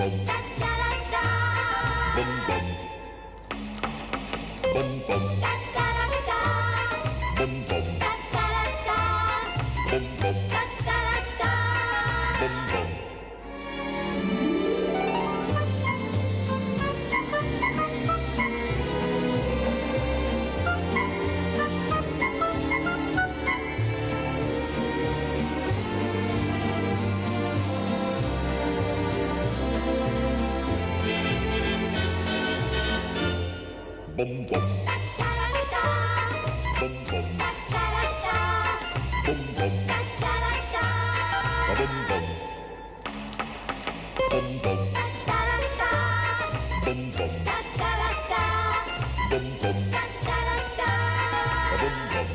bum. Bum bum. Bum bum. Bum bum. Bum bum. Bum bum. Bum bum. Bum bum. Bum bum. Bum bum. Bum bum. Bum bum. Bum bum. Bum bum.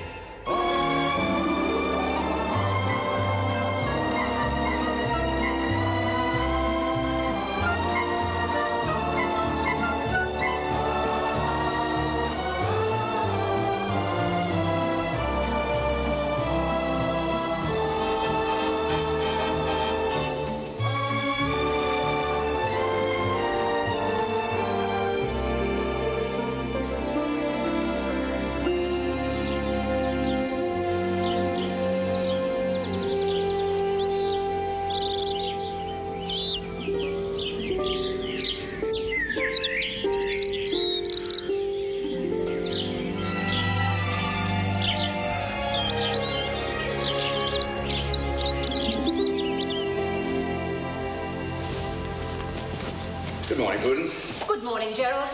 Good morning, Prudence. Good morning, Gerald.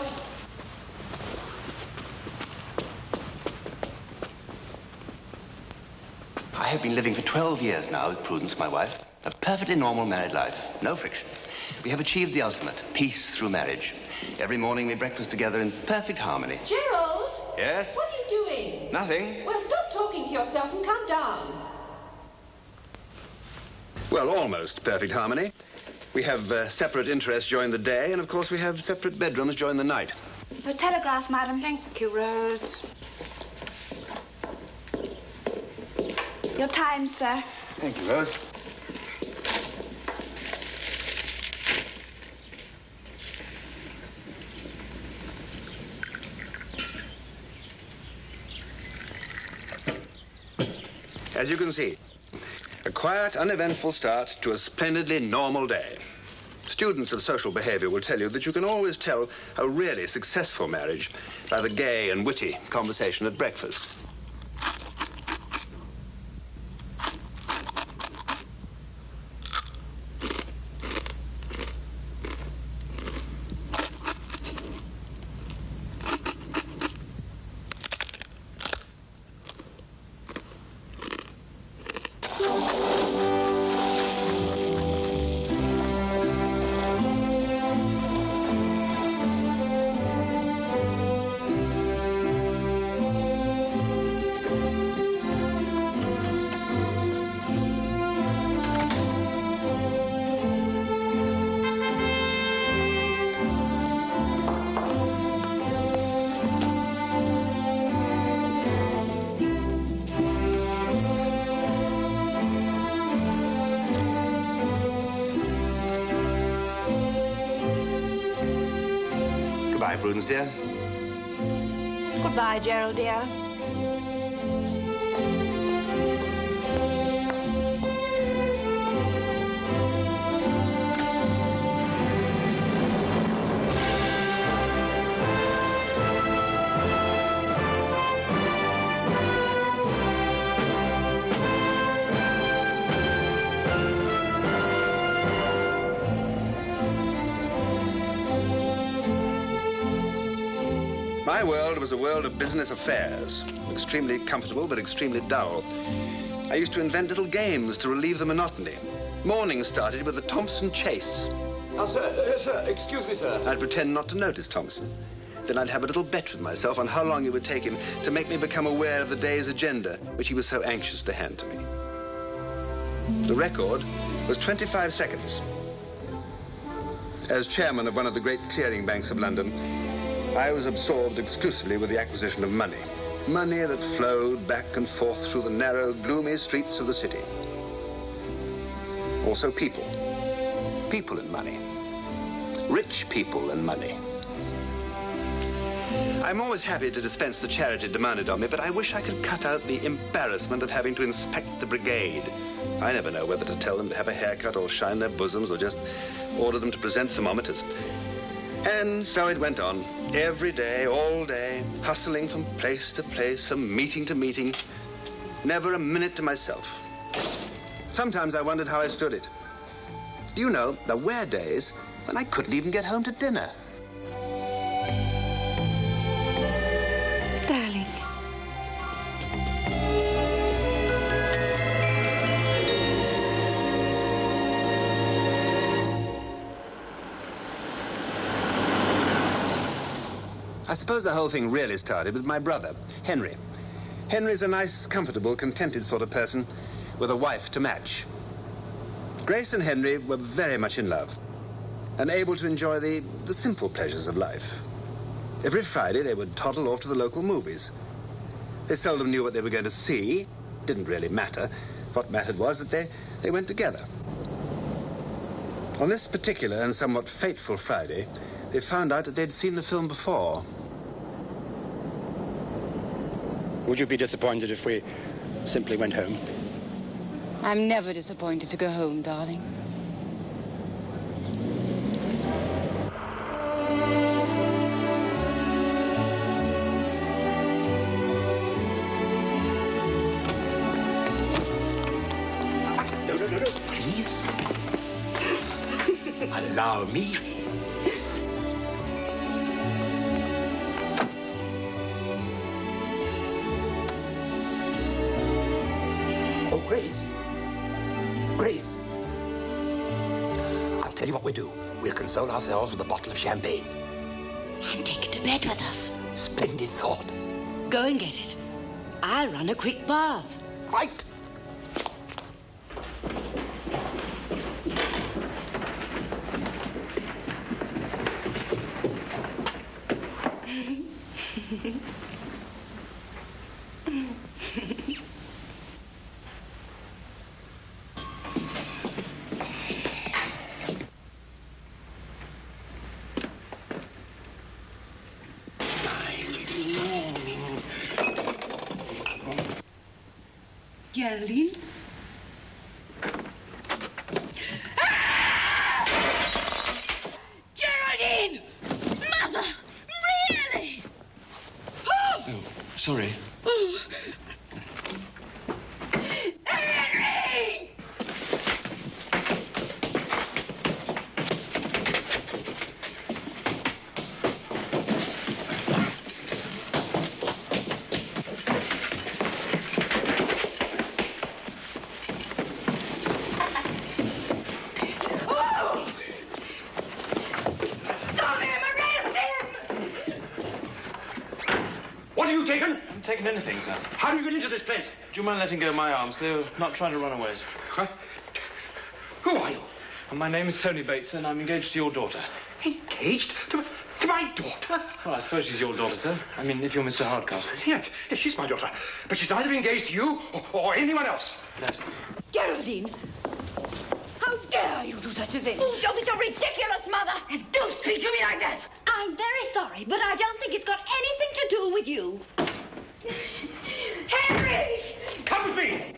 I have been living for 12 years now with Prudence, my wife. A perfectly normal married life. No friction. We have achieved the ultimate, peace through marriage. Every morning we breakfast together in perfect harmony. Gerald? Yes? What are you doing? Nothing. Well, stop talking to yourself and come down. Well, almost perfect harmony. We have separate interests during the day, and of course we have separate bedrooms during the night. A telegraph, madam. Thank you, Rose. Your time, sir. Thank you, Rose. As you can see, a quiet, uneventful start to a splendidly normal day. Students of social behavior will tell you that you can always tell a really successful marriage by the gay and witty conversation at breakfast. Goodbye, Prudence, dear. Goodbye, Gerald, dear. My world was a world of business affairs, extremely comfortable but extremely dull. I used to invent little games to relieve the monotony. Mornings started with the Thompson chase. Oh, sir, excuse me, sir. I'd pretend not to notice Thompson. Then I'd have a little bet with myself on how long it would take him to make me become aware of the day's agenda, which he was so anxious to hand to me. The record was 25 seconds. As chairman of one of the great clearing banks of London, I was absorbed exclusively with the acquisition of money. Money that flowed back and forth through the narrow, gloomy streets of the city. Also people. People and money. rich people and money. I'm always happy to dispense the charity demanded of me, but I wish I could cut out the embarrassment of having to inspect the brigade. I never know whether to tell them to have a haircut or shine their bosoms or just order them to present thermometers. And so it went on, every day, all day, hustling from place to place, from meeting to meeting, never a minute to myself. Sometimes I wondered how I stood it. Do you know, there were days when I couldn't even get home to dinner. Darling. I suppose the whole thing really started with my brother, Henry. Henry's a nice, comfortable, contented sort of person with a wife to match. Grace and Henry were very much in love and able to enjoy the simple pleasures of life. Every Friday, they would toddle off to the local movies. They seldom knew what they were going to see. Didn't really matter. What mattered was that they went together. On this particular and somewhat fateful Friday, they found out that they'd seen the film before. Would you be disappointed if we simply went home? I'm never disappointed to go home, darling. No, please. Allow me. Oh, Grace. Grace. I'll tell you what we do. We'll console ourselves with a bottle of champagne. And take it to bed with us. Splendid thought. Go and get it. I'll run a quick bath. Right. Geraldine? Geraldine! Mother! Really? Oh, sorry. Henry! What have you taken? I haven't taken anything, sir. How do you get into this place? Do you mind letting go of my arms? They're not trying to run away. Huh? Who are you? And my name is Tony Bates, and I'm engaged to your daughter. Engaged to my daughter? Well, I suppose she's your daughter, sir. I mean, if you're Mr. Hardcastle. Yes, she's my daughter. But she's neither engaged to you or anyone else. No, sir. Geraldine! How dare you do such a thing? Oh, don't be so ridiculous, Mother. And don't speak to me like that! I'm very sorry, but I don't think it's got anything to do with you. Henry! Come with me!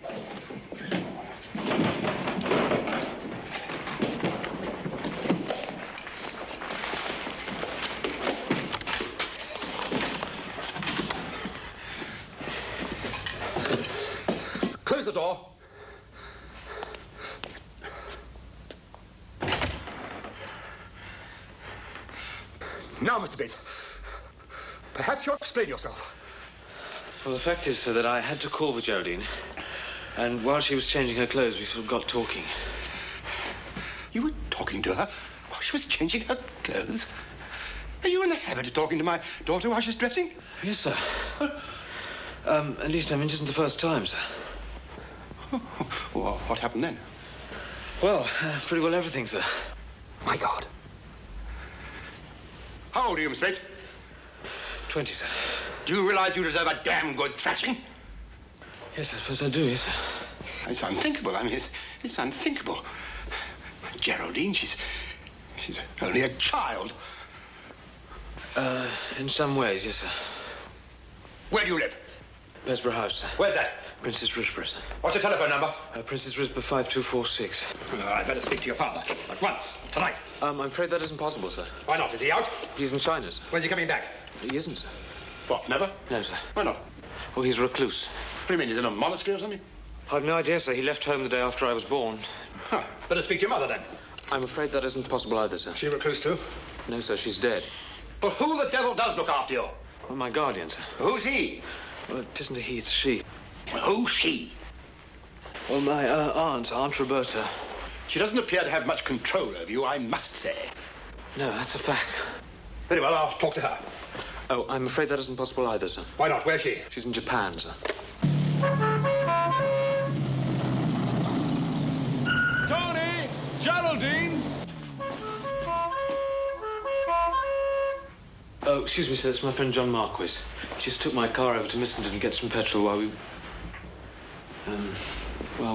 Close the door. Now, Mr. Bates, perhaps you'll explain yourself. Well, the fact is, sir, that I had to call for Geraldine. And while she was changing her clothes, we sort of got talking. You were talking to her while she was changing her clothes? Are you in the habit of talking to my daughter while she's dressing? Yes, sir. At least, I mean, it isn't the first time, sir. Well, what happened then? Well, pretty well everything, sir. My God. How old are you, Miss Bates? 20, sir. Do you realize you deserve a damn good thrashing? Yes, I suppose I do, yes, sir. It's unthinkable. I mean, it's unthinkable. Geraldine, She's only a child. In some ways, yes, sir. Where do you live? Besborough House, sir. Where's that? Princess Risborough, sir. What's the telephone number? Princess Risborough 5246. I'd better speak to your father. At once. Tonight. I'm afraid that isn't possible, sir. Why not? Is he out? He's in China, sir. When's he coming back? He isn't, sir. What, never? No, sir. Why not? Oh, he's a recluse. What do you mean? He's in a monastery or something? I've no idea, sir. He left home the day after I was born. Huh. Better speak to your mother, then. I'm afraid that isn't possible either, sir. She recluse, too? No, sir. She's dead. Well, who the devil does look after you? Well, my guardian, sir. Who's he? Well, it isn't a he, it's a she. Who's she? Well, my Aunt Roberta. She doesn't appear to have much control over you, I must say. No, that's a fact. Very well, I'll talk to her. Oh, I'm afraid that isn't possible either, sir. Why not? Where's she? She's in Japan, sir. Tony! Geraldine! Oh, excuse me, sir. It's my friend John Marquis. He just took my car over to Missenden to get some petrol while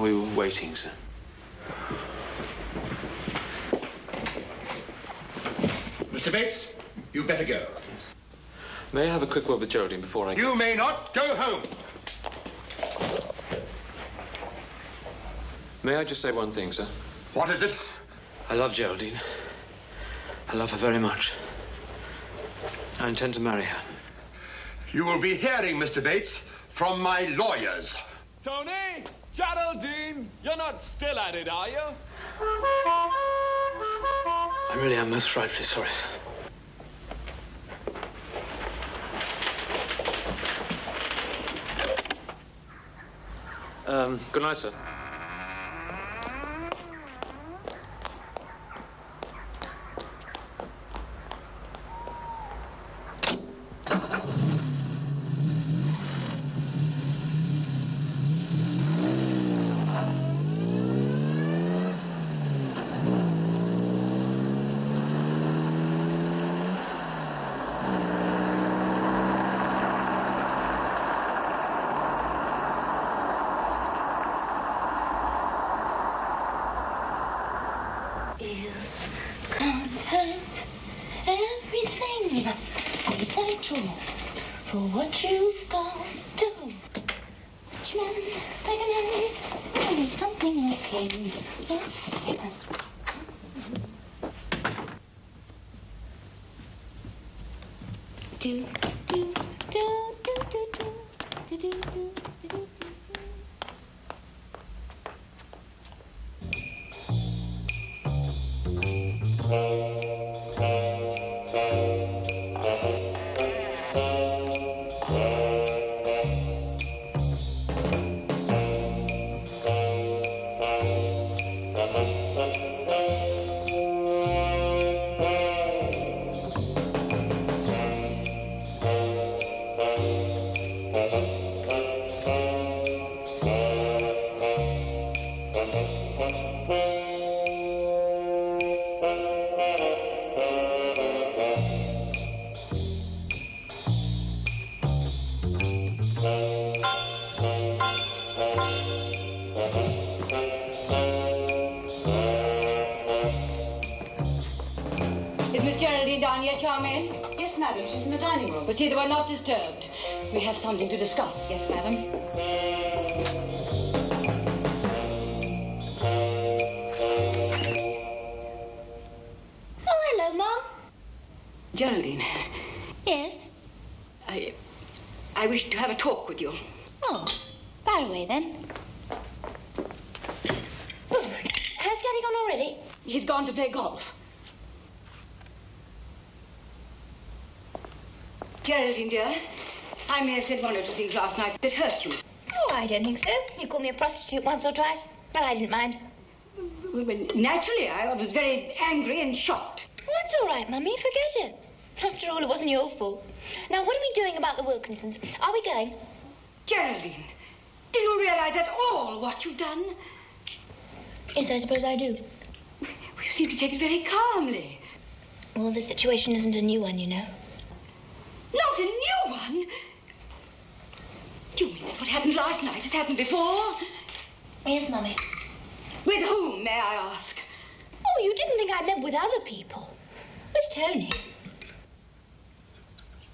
we were waiting, sir. Mr. Bates, you'd better go. May I have a quick word with Geraldine before I... You may not. Go home. May I just say one thing, sir? What is it? I love Geraldine. I love her very much. I intend to marry her. You will be hearing, Mr. Bates, from my lawyers. Tony! Geraldine! You're not still at it, are you? I really am most frightfully sorry, sir. Good night, sir. For what you've gone to. Something okay. Do, do, do, do, do, do, do, do, do, do. Is Miss Geraldine down yet, Charmaine? Yes, madam. She's in the dining room. But see that we're not disturbed. We have something to discuss. Yes, madam. Oh, hello, Mum. Geraldine, Yes? I wish to have a talk with you. Oh, fire away then. Oh, has Daddy gone already? He's gone to play golf. Geraldine, dear, I may have said one or two things last night that hurt you. Oh, I don't think so. You called me a prostitute once or twice, but I didn't mind. Well, naturally, I was very angry and shocked. Well, that's all right, Mummy. Forget it. After all, it wasn't your fault. Now, what are we doing about the Wilkinsons? Are we going? Geraldine, do you realize at all what you've done? Yes, I suppose I do. You seem to take it very calmly. Well, the situation isn't a new one, you know. Not a new one? Do you mean that what happened last night has happened before? Yes, Mummy. With whom, may I ask? Oh, you didn't think I meant with other people. With Tony.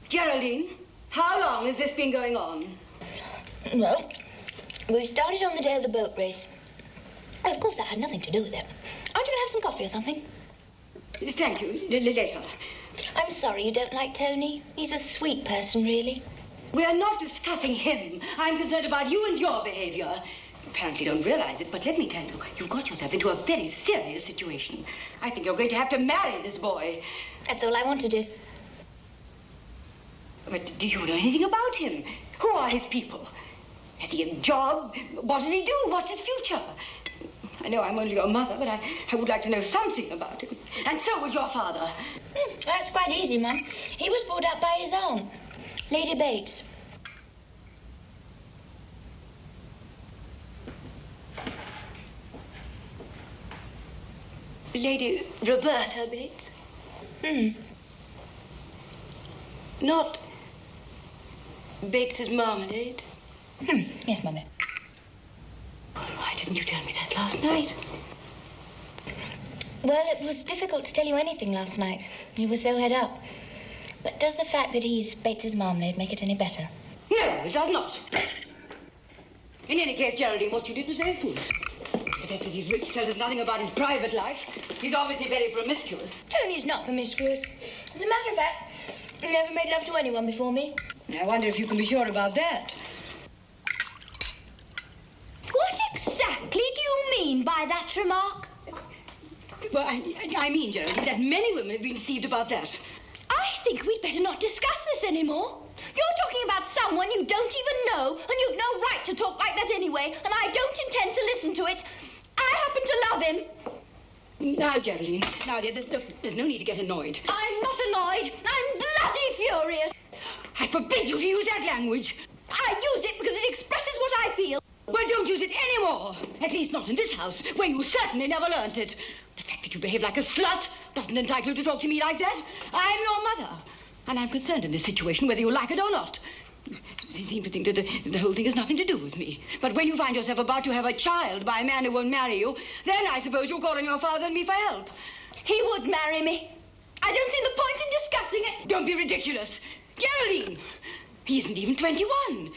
Geraldine, how long has this been going on? Well, we started on the day of the boat race. Of course, that had nothing to do with it. Aren't you going to have some coffee or something? Thank you. Later. I'm sorry you don't like Tony. He's a sweet person, really. We are not discussing him. I'm concerned about you and your behavior. Apparently you don't realize it, but let me tell you, you've got yourself into a very serious situation. I think you're going to have to marry this boy. That's all I want to do. But do you know anything about him? Who are his people? Has he a job? What does he do? What's his future? I know I'm only your mother, but I would like to know something about him. And so would your father. That's quite easy, Mum. He was brought up by his aunt, Lady Bates. Lady Roberta Bates? Not Bates's marmalade? Yes, Mummy. Why didn't you tell me that last night? Well, it was difficult to tell you anything last night. You were so head up. But does the fact that he's Bates's marmalade make it any better? No, it does not. In any case, Geraldine, what you did was very foolish. The fact that he's rich tells us nothing about his private life. He's obviously very promiscuous. Tony's not promiscuous. As a matter of fact, he never made love to anyone before me. I wonder if you can be sure about that. What exactly do you mean by that remark? Well, I mean, Geraldine, that many women have been deceived about that. I think we'd better not discuss this anymore. You're talking about someone you don't even know, and you've no right to talk like that anyway, and I don't intend to listen to it. I happen to love him. Now, Geraldine, now, dear, there's no need to get annoyed. I'm not annoyed. I'm bloody furious. I forbid you to use that language. I use it because it expresses what I feel. Well, don't use it anymore. At least not in this house, where you certainly never learnt it. The fact that you behave like a slut doesn't entitle you to talk to me like that. I'm your mother, and I'm concerned in this situation whether you like it or not. You seem to think that the whole thing has nothing to do with me. But when you find yourself about to have a child by a man who won't marry you, then I suppose you'll call on your father and me for help. He would marry me. I don't see the point in discussing it. Don't be ridiculous. Geraldine, he isn't even 21.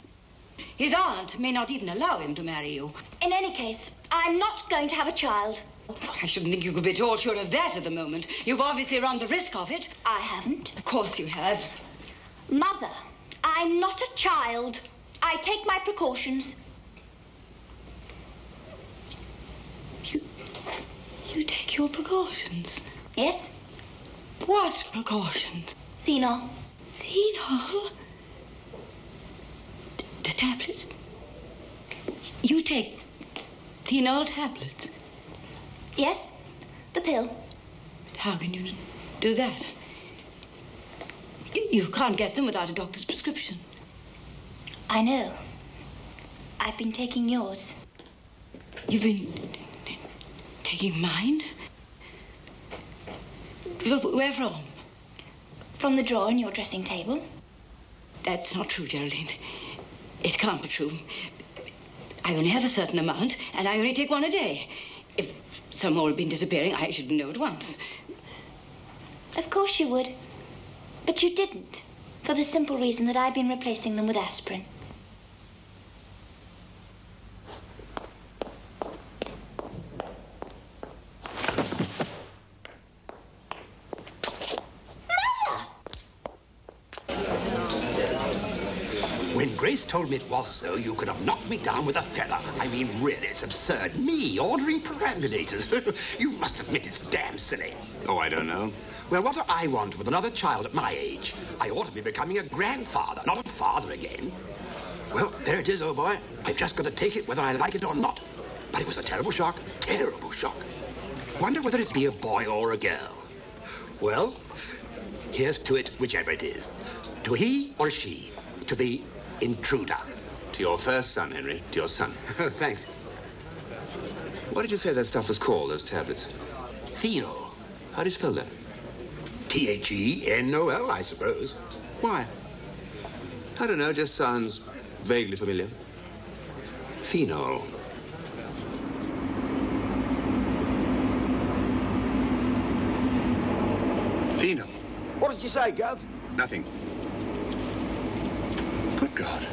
His aunt may not even allow him to marry you. In any case, I'm not going to have a child. I shouldn't think you could be at all sure of that at the moment. You've obviously run the risk of it. I haven't. Of course you have. Mother, I'm not a child. I take my precautions. You take your precautions? Yes? What precautions? Phenol. Phenol? The tablets? You take phenol tablets? Yes, the pill. How can you do that? You can't get them without a doctor's prescription. I know. I've been taking yours. You've been taking mine? Where from? From the drawer in your dressing table. That's not true, Geraldine. It can't be true. I only have a certain amount, and I only take one a day. If some more had been disappearing, I should know at once. Of course you would. But you didn't, for the simple reason that I've been replacing them with aspirin. When Grace told me it was so, you could have knocked me down with a feather. I mean, really, it's absurd. Me ordering perambulators. You must admit it's damn silly. Oh, I don't know. Well, what do I want with another child at my age? I ought to be becoming a grandfather, not a father again. Well, there it is, old boy. I've just got to take it whether I like it or not. But it was a terrible shock. Terrible shock. Wonder whether it be a boy or a girl. Well, here's to it, whichever it is. To he or she. To the intruder. To your first son, Henry. To your son. Thanks. What did you say that stuff was called, those tablets? Phenol. How do you spell that? T-H-E-N-O-L, I suppose. Why? I don't know, just sounds vaguely familiar. Phenol. What'd you say, Gov? Nothing. Good God.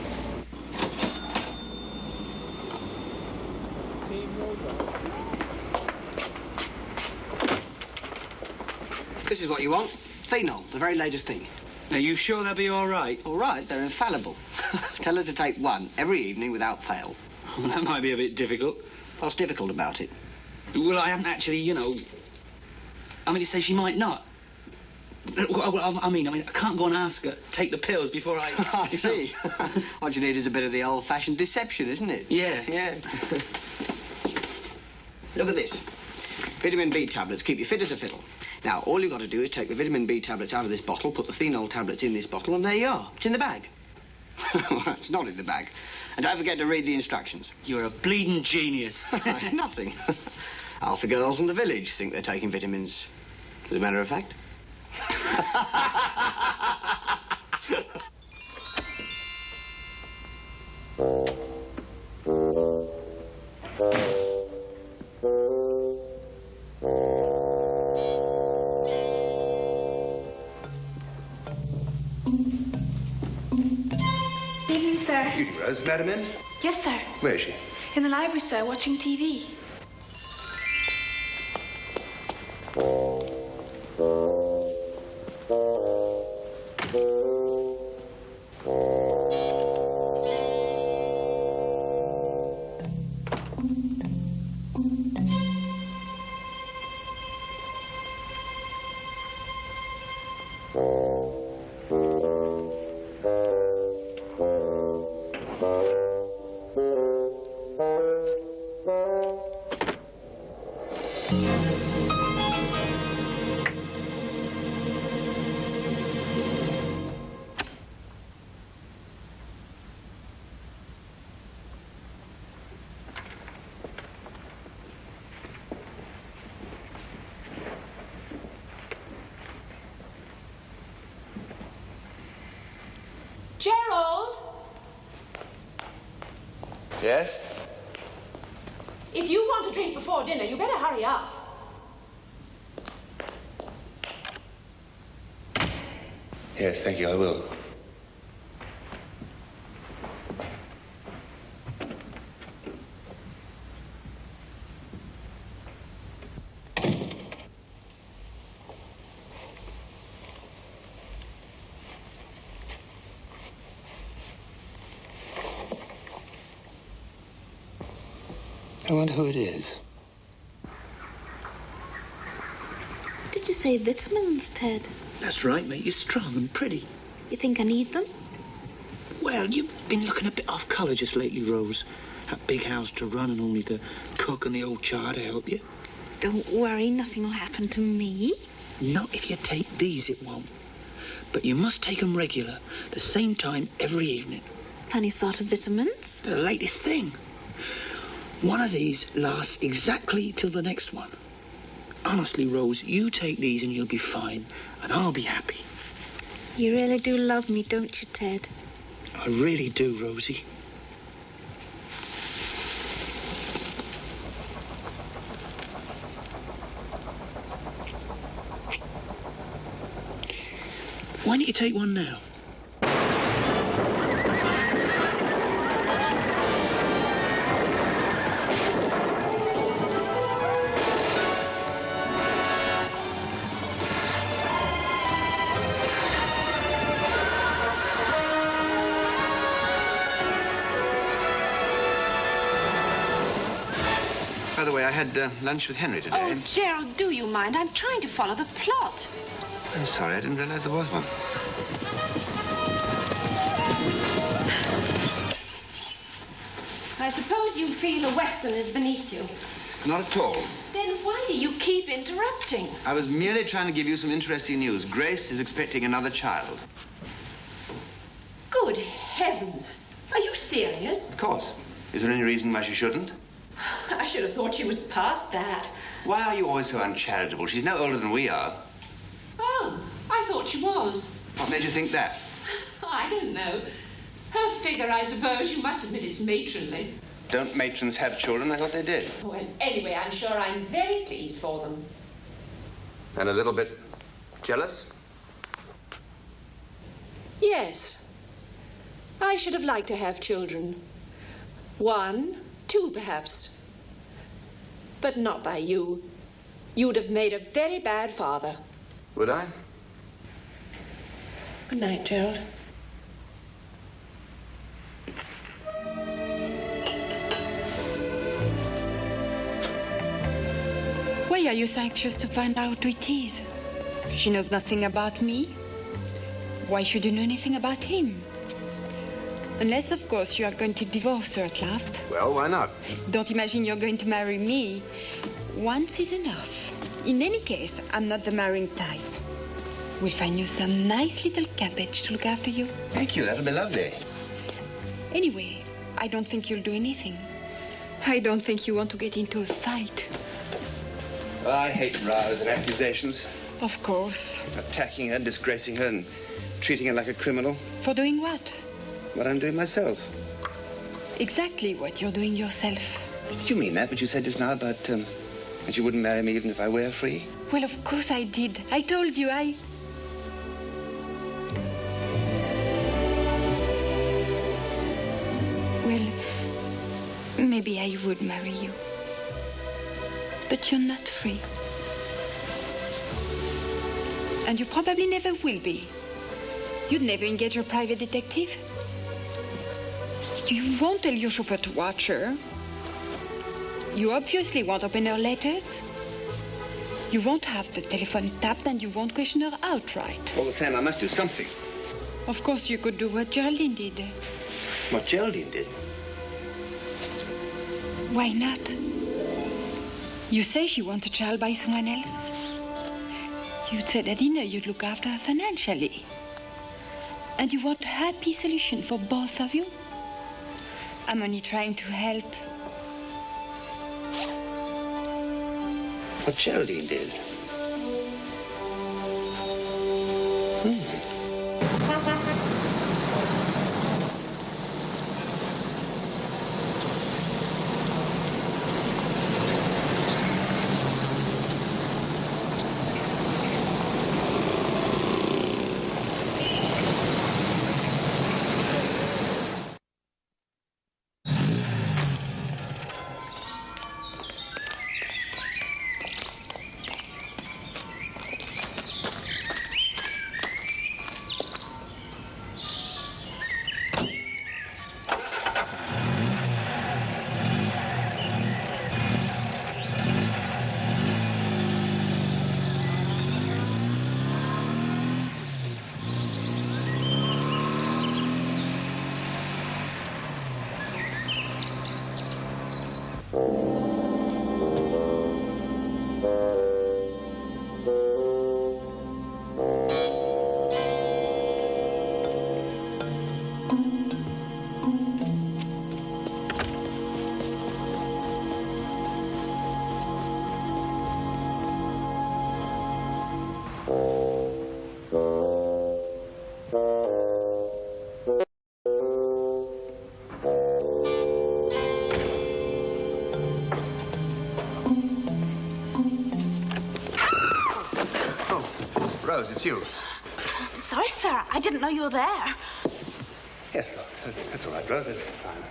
This is what you want. Phenol, the very latest thing. Are you sure they'll be all right? All right, they're infallible. Tell her to take one every evening without fail. Well, that might be a bit difficult. What's difficult about it? Well, I haven't actually, you know... I mean, to say she might not. Well, I mean, I can't go and ask her, take the pills before I... I see. What you need is a bit of the old-fashioned deception, isn't it? Yeah. Yeah. Look at this. Vitamin B tablets keep you fit as a fiddle. Now, all you've got to do is take the vitamin B tablets out of this bottle, put the phenol tablets in this bottle, and there you are. It's in the bag. Well, it's not in the bag. And don't forget to read the instructions. You're a bleeding genius. It's nothing. Half the girls in the village think they're taking vitamins. As a matter of fact. Evening, sir. Evening, Rose. Madam in? Yes, sir. Where is she? In the library, sir, watching TV. Gerald? Yes? If you want a drink before dinner, you better hurry up. Yes, thank you, I will. I wonder who it is. Did you say vitamins, Ted? That's right, mate. You're strong and pretty. You think I need them? Well, you've been looking a bit off colour just lately, Rose. That big house to run and only the cook and the old child to help you. Don't worry, nothing will happen to me. Not if you take these, it won't. But you must take them regular, the same time every evening. Funny sort of vitamins? The latest thing. One of these lasts exactly till the next one. Honestly, Rose, you take these and you'll be fine, and I'll be happy. You really do love me, don't you, Ted? I really do, Rosie. Why don't you take one now? By the way, I had lunch with Henry today. Oh, Gerald, do you mind? I'm trying to follow the plot. I'm sorry, I didn't realize there was one. I suppose you feel a Western is beneath you. Not at all. Then why do you keep interrupting? I was merely trying to give you some interesting news. Grace is expecting another child. Good heavens. Are you serious? Of course. Is there any reason why she shouldn't? I should have thought she was past that. Why are you always so uncharitable? She's no older than we are. Oh, I thought she was. What made you think that? I don't know. Her figure, I suppose. You must admit it's matronly. Don't matrons have children? I thought they did. Well, anyway, I'm sure I'm very pleased for them. And a little bit jealous? Yes. I should have liked to have children. 1, 2, perhaps. But not by you. You'd have made a very bad father. Would I? Good night, Gerald. Why are you so anxious to find out who it is? She knows nothing about me. Why should you know anything about him? Unless, of course, you are going to divorce her at last. Well, why not? Don't imagine you're going to marry me. Once is enough. In any case, I'm not the marrying type. We'll find you some nice little cabbage to look after you. Thank you, that'll be lovely. Anyway, I don't think you'll do anything. I don't think you want to get into a fight. Well, I hate rows and accusations. Of course. Attacking her, disgracing her, and treating her like a criminal. For doing what? What I'm doing myself. Exactly what you're doing yourself. Did you mean that, what you said just now about, that you wouldn't marry me even if I were free? Well, of course I did. I told you, Well, maybe I would marry you. But you're not free. And you probably never will be. You'd never engage a private detective. You won't tell your chauffeur to watch her. You obviously won't open her letters. You won't have the telephone tapped, and you won't question her outright. All the same, I must do something. Of course, you could do what Geraldine did. What Geraldine did? Why not? You say she wants a child by someone else. You'd said at dinner you'd look after her financially. And you want a happy solution for both of you. I'm only trying to help. What Geraldine did? Rose, it's you. I'm sorry, sir. I didn't know you were there. Yes, look, that's all right, Rose. That's fine.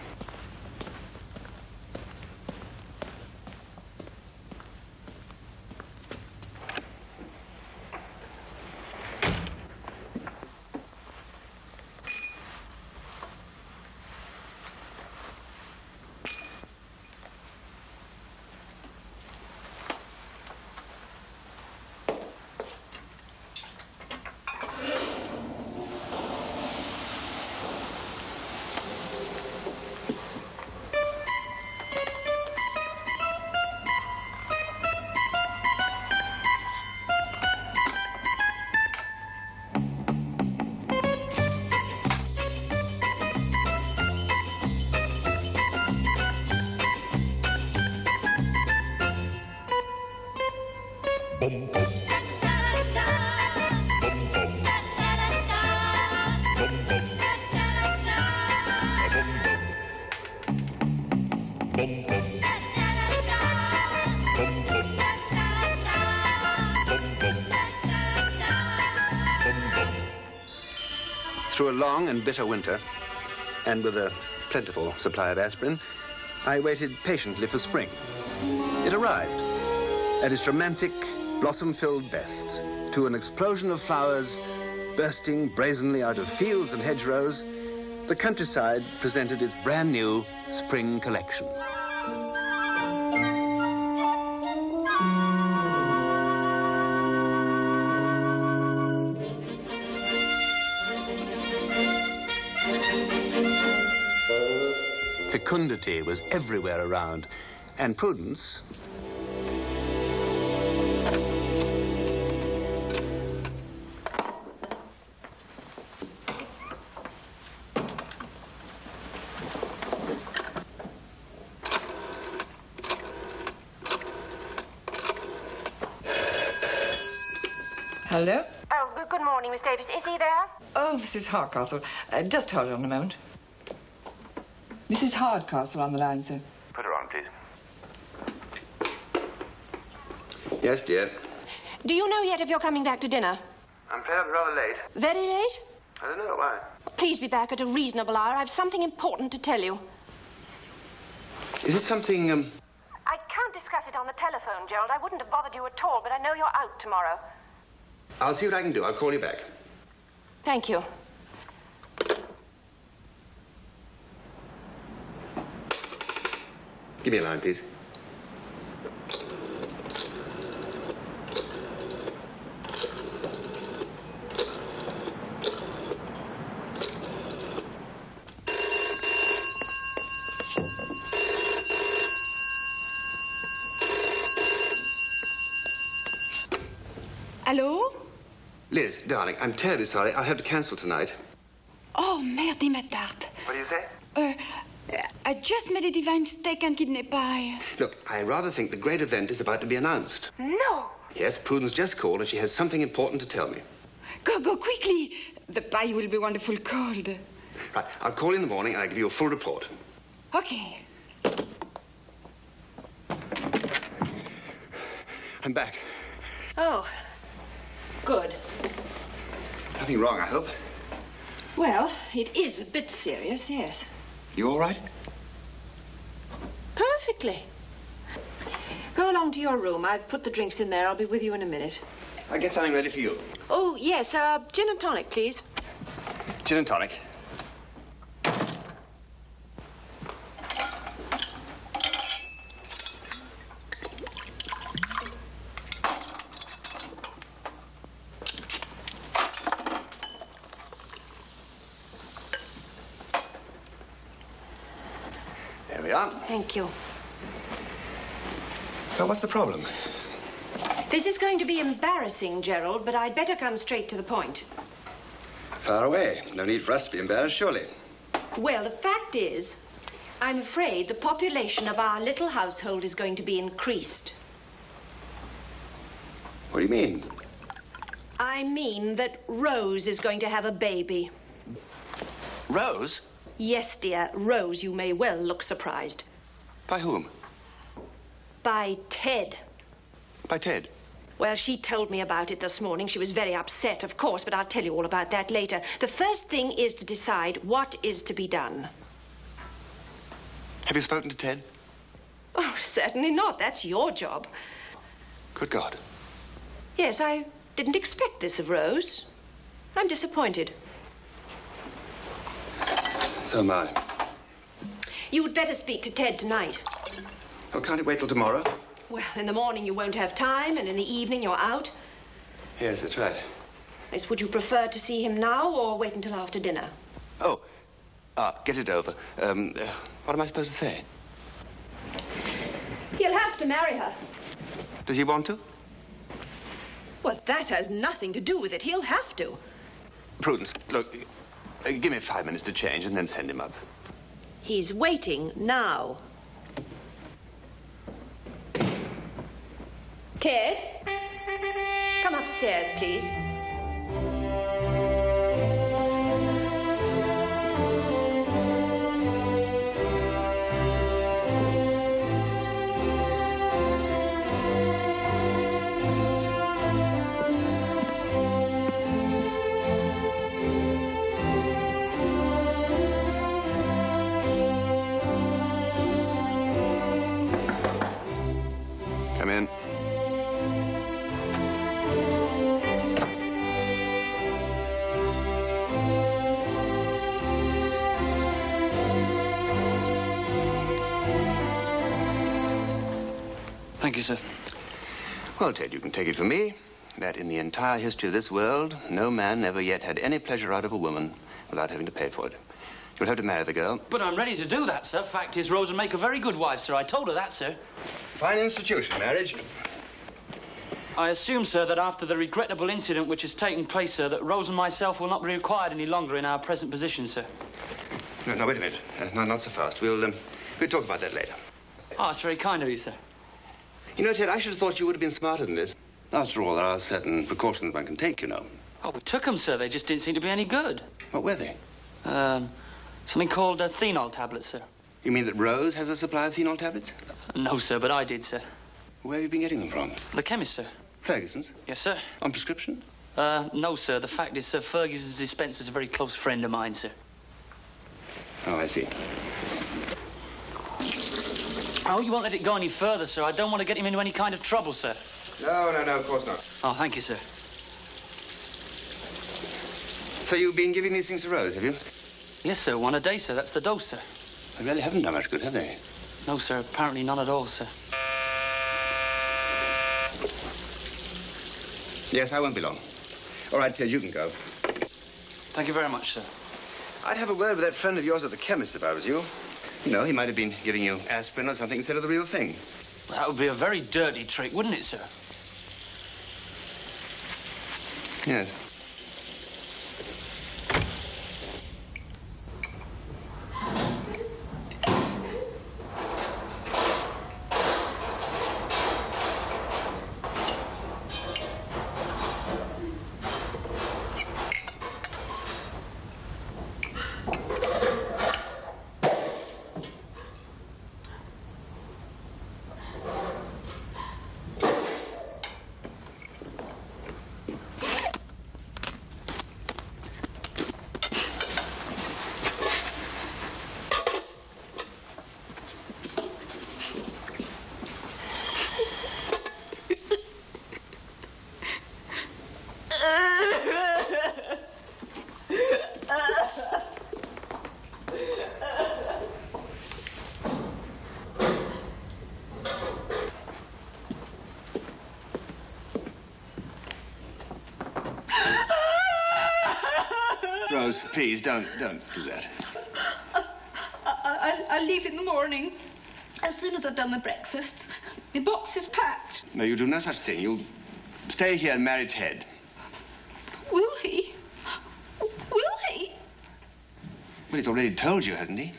Through a long and bitter winter, and with a plentiful supply of aspirin, I waited patiently for spring. It arrived at its romantic, blossom-filled best, to an explosion of flowers bursting brazenly out of fields and hedgerows. The countryside presented its brand new spring collection. Fecundity was everywhere around, and Prudence... Hello? Oh, good morning, Miss Davis. Is he there? Oh, Mrs. Hardcastle. Just hold on a moment. Mrs. Hardcastle on the line, sir. Put her on, please. Yes, dear. Do you know yet if you're coming back to dinner? I'm afraid I'm rather late. Very late? I don't know why. Please be back at a reasonable hour. I've something important to tell you. Is it something, I can't discuss it on the telephone, Gerald. I wouldn't have bothered you at all, but I know you're out tomorrow. I'll see what I can do. I'll call you back. Thank you. Give me a line, please. Allô? Liz, darling, I'm terribly sorry. I'll have to cancel tonight. Oh, merde, ma tarte. What do you say? I just made a divine steak and kidney pie. Look, I rather think the great event is about to be announced. No! Yes, Prudence just called and she has something important to tell me. Go quickly. The pie will be wonderful cold. Right, I'll call you in the morning and I'll give you a full report. Okay. I'm back. Oh, good. Nothing wrong, I hope. Well, it is a bit serious, yes. You all right? Perfectly. Go along to your room. I've put the drinks in there. I'll be with you in a minute. I'll get something ready for you. Oh, yes, gin and tonic, please. Gin and tonic. There we are. Thank you. So what's the problem? This is going to be embarrassing, Gerald, but I'd better come straight to the point. Far away. No need for us to be embarrassed, surely. Well, the fact is, I'm afraid the population of our little household is going to be increased. What do you mean? I mean that Rose is going to have a baby. Rose? Yes, dear, Rose. You may well look surprised. By whom? By Ted. By Ted? Well, she told me about it this morning. She was very upset, of course, but I'll tell you all about that later. The first thing is to decide what is to be done. Have you spoken to Ted? Oh, certainly not. That's your job. Good God. Yes, I didn't expect this of Rose. I'm disappointed. So am I. You'd better speak to Ted tonight. Oh, can't it wait till tomorrow? Well, in the morning you won't have time, and in the evening you're out. Yes, that's right. Miss, would you prefer to see him now or wait until after dinner? Oh, get it over. What am I supposed to say? He'll have to marry her. Does he want to? Well, that has nothing to do with it. He'll have to. Prudence, look, give me 5 minutes to change and then send him up. He's waiting now. Ted, come upstairs, please. sir. Well, Ted, you can take it from me that in the entire history of this world, no man ever yet had any pleasure out of a woman without having to pay for it. You'll have to marry the girl. But I'm ready to do that, sir. Fact is, Rose would make a very good wife, sir. I told her that, sir. Fine institution, marriage. I assume, sir, that after the regrettable incident which has taken place, sir, that Rose and myself will not be required any longer in our present position, sir. No, wait a minute. No, not so fast. We'll talk about that later. Oh, it's very kind of you, sir. You know, Ted, I should have thought you would have been smarter than this. After all, there are certain precautions one can take, you know. Oh, we took them, sir. They just didn't seem to be any good. What were they? Something called phenol tablets, sir. You mean that Rose has a supply of phenol tablets? No, sir, but I did, sir. Where have you been getting them from? The chemist, sir. Ferguson's? Yes, sir. On prescription? No, sir. The fact is, sir, Ferguson's dispenser's a very close friend of mine, sir. Oh, I see. Oh, you won't let it go any further, sir. I don't want to get him into any kind of trouble, sir. No, of course not. Oh, thank you, sir. So you've been giving these things to Rose, have you? Yes, sir. One a day, sir. That's the dose, sir. They really haven't done much good, have they? No, sir. Apparently none at all, sir. Yes, I won't be long. All right, Ted, you can go. Thank you very much, sir. I'd have a word with that friend of yours at the chemist if I was you. You know, he might have been giving you aspirin or something instead of the real thing. Well, that would be a very dirty trick, wouldn't it, sir? Yes. Rose, please, don't do that. I'll leave in the morning. As soon as I've done the breakfasts. The box is packed. No, you do no such thing. You'll stay here and marry Ted. Will he? Will he? Well, he's already told you, hasn't he?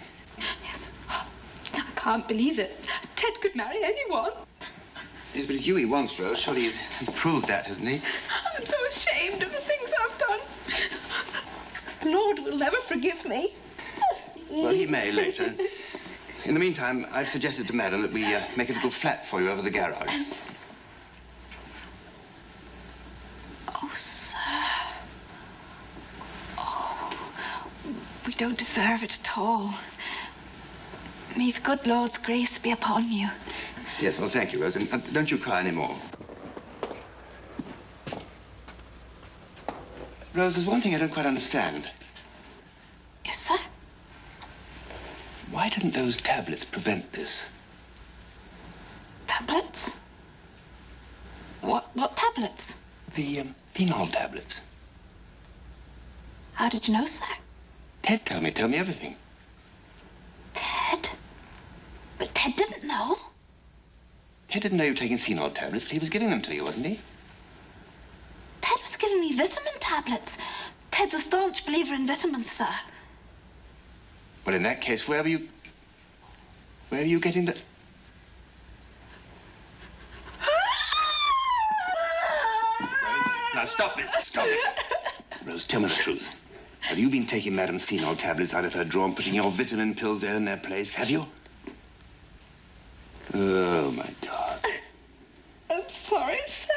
I can't believe it. Ted could marry anyone. Yes, but it's you he wants, Rose. Surely he's proved that, hasn't he? I'm so ashamed of the things I've done. The Lord will never forgive me. Well, he may later. In the meantime, I've suggested to Madam that we make a little flat for you over the garage. Oh, sir. Oh, we don't deserve it at all. May the good Lord's grace be upon you. Yes, well, thank you, Rose. And don't you cry any more. Rose, there's one thing I don't quite understand. Yes, sir? Why didn't those tablets prevent this? Tablets? What tablets? The phenol tablets. How did you know, sir? Ted told me everything. Ted? But Ted didn't know. Ted didn't know you were taking phenol tablets, but he was giving them to you, wasn't he? Ted was giving me vitamin tablets. Ted's a staunch believer in vitamins, sir. Well, in that case, where are you getting the... Now, stop it. Stop it. Rose, tell me the truth. Have you been taking Madam's phenol tablets out of her drawer and putting your vitamin pills there in their place? Have you? Oh, my God. I'm sorry, sir.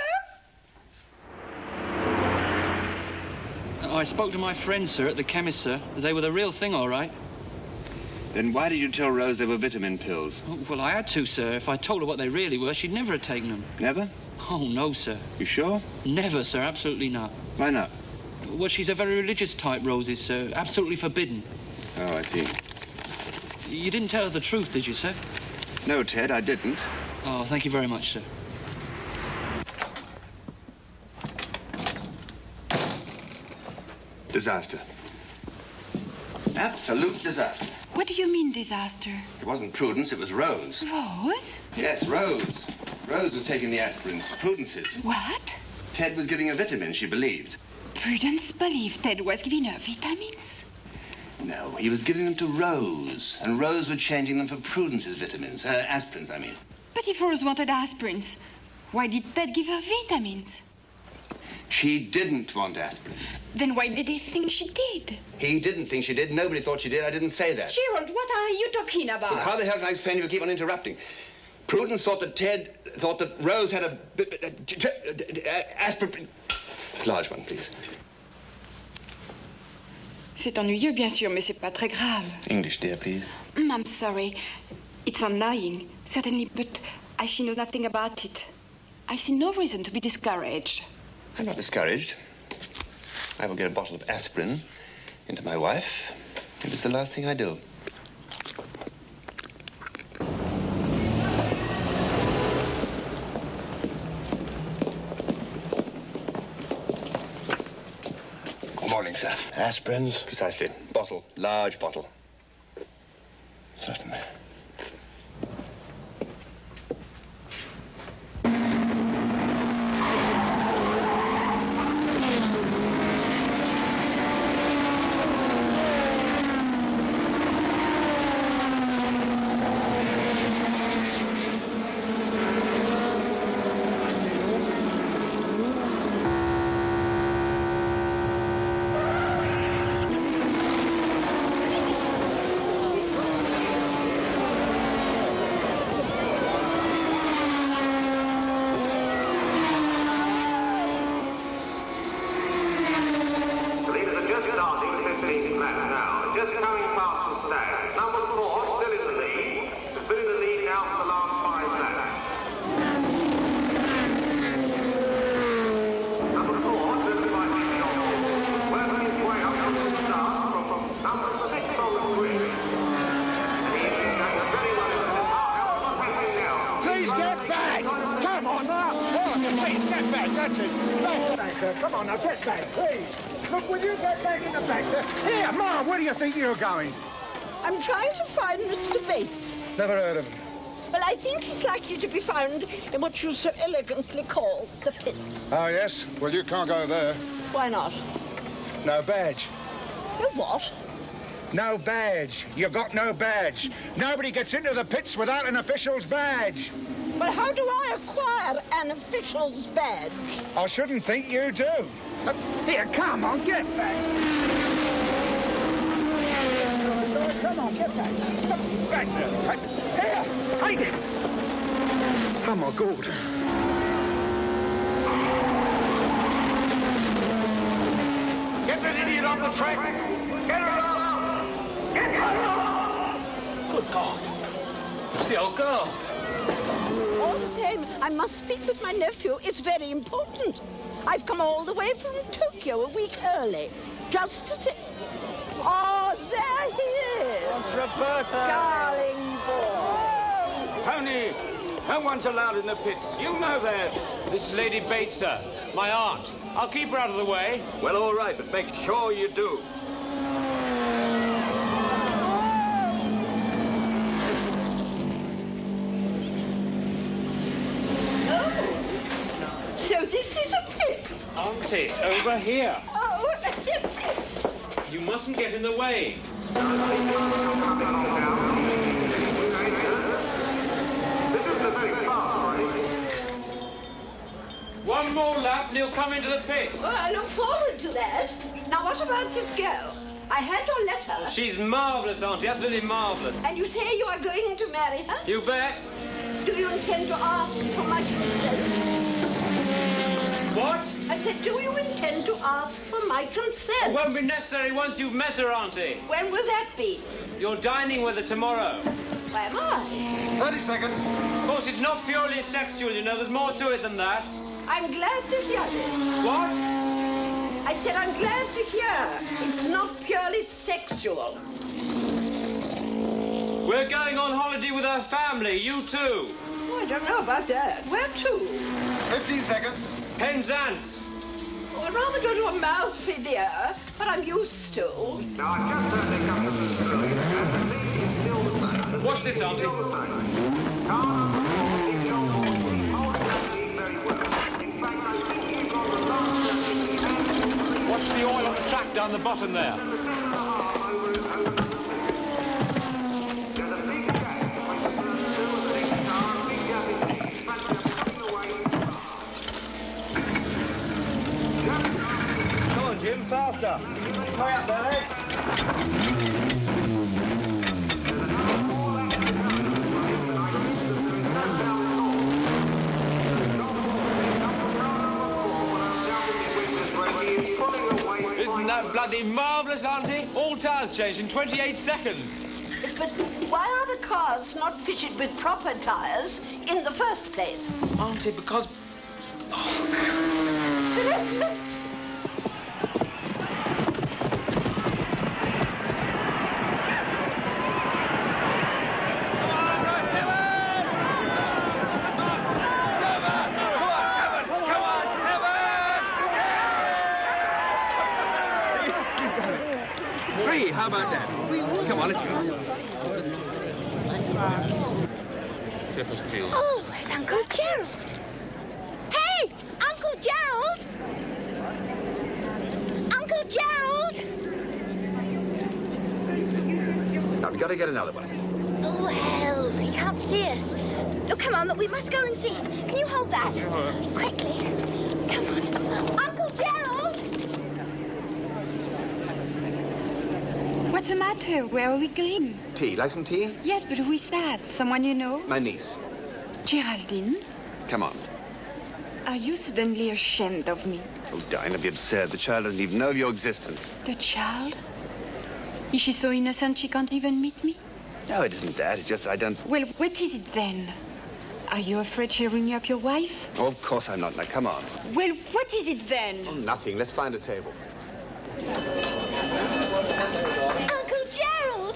I spoke to my friends, sir, at the chemist, sir. They were the real thing, all right. Then why did you tell Rose they were vitamin pills? Oh, well, I had to, sir. If I told her what they really were, she'd never have taken them. Never? Oh, no, sir. You sure? Never, sir. Absolutely not. Why not? Well, she's a very religious type, Rose is, sir. Absolutely forbidden. Oh, I see. You didn't tell her the truth, did you, sir? No, Ted, I didn't. Oh, thank you very much, sir. Disaster. Absolute disaster. What do you mean, disaster? It wasn't Prudence, it was Rose. Rose? Yes, Rose. Rose was taking the aspirins. Prudence's. What? Ted was giving her vitamins, she believed. Prudence believed Ted was giving her vitamins? No, he was giving them to Rose. And Rose was changing them for Prudence's vitamins. Aspirins, I mean. But if Rose wanted aspirins, why did Ted give her vitamins? She didn't want aspirins. Then why did he think she did? He didn't think she did. Nobody thought she did. I didn't say that. Gerald, what are you talking about? But how the hell can I explain if you keep on interrupting? Prudence thought that Rose had aspirin... Large one, please. C'est ennuyeux, bien sûr, mais c'est pas très grave. English, dear, please. I'm sorry. It's annoying, certainly, but as she knows nothing about it, I see no reason to be discouraged. I'm not discouraged. I will get a bottle of aspirin into my wife, and it's the last thing I do. Good morning, sir. Aspirins? Precisely. Bottle. Large bottle. Certainly. Come on now, get back, please. Look, will you get back in the back there? Here, Mom, where do you think you're going? I'm trying to find Mr. Bates. Never heard of him. Well, I think he's likely to be found in what you so elegantly call the pits. Oh, yes? Well, you can't go there. Why not? No badge. No what? No badge. You've got no badge. Nobody gets into the pits without an official's badge. Well, how do I acquire an official's badge? I shouldn't think you do. Here, come on, get back. Come on, get back. Come back there. Here, take it. Oh, my God. Get that idiot off the track! Get her off! Get her off! Good God. It's the old girl. All the same, I must speak with my nephew. It's very important. I've come all the way from Tokyo a week early, just to see... Oh, there he is! Aunt Roberta! Darling boy! Pony! No one's allowed in the pits. You know that. This is Lady Bates, sir. My aunt. I'll keep her out of the way. Well, all right, but make sure you do. So this is a pit? Auntie, over here. Oh, that's it. You mustn't get in the way. One more lap and he'll come into the pit. Well, I look forward to that. Now, what about this girl? I had your letter. She's marvellous, Auntie, absolutely marvellous. And you say you are going to marry her? You bet. Do you intend to ask for my consent? What? I said, do you intend to ask for my consent? It won't be necessary once you've met her, Auntie. When will that be? You're dining with her tomorrow. Where am I? 30 seconds. Of course, it's not purely sexual, you know. There's more to it than that. I'm glad to hear this. What? I said I'm glad to hear. It's not purely sexual. We're going on holiday with her family, you too. Oh, I don't know about that. Where to? 15 seconds. Penzance. Oh, I'd rather go to a Malfi, dear, but I'm used to. Now, I've just heard they come to me earlier, and the lady is still the same. Watch this, Auntie. Calm and cool. Very well. In fact, I think he's on the last step. Watch the oil on the track down the bottom there. Come on, Jim, faster. Hurry up there, Ed. Isn't that bloody marvellous, Auntie? All tyres changed in 28 seconds. But why are the cars not fitted with proper tyres in the first place? Auntie, because... How about that? Come on, let's go. Oh, it's Uncle Gerald. Hey, Uncle Gerald! Uncle Gerald! Now, we've got to get another one. Oh, hell, he can't see us. Oh, come on, we must go and see him. Can you hold that? Quickly. Come on. Uncle Gerald! What's the matter? Where are we going? Tea. Like some tea? Yes, but who is that? Someone you know? My niece. Geraldine? Come on. Are you suddenly ashamed of me? Oh, darling, that'd be absurd. The child doesn't even know of your existence. The child? Is she so innocent she can't even meet me? No, it isn't that. It's just I don't... Well, what is it then? Are you afraid she'll ring up your wife? Oh, of course I'm not. Now, come on. Well, what is it then? Oh, nothing. Let's find a table. Uncle Gerald!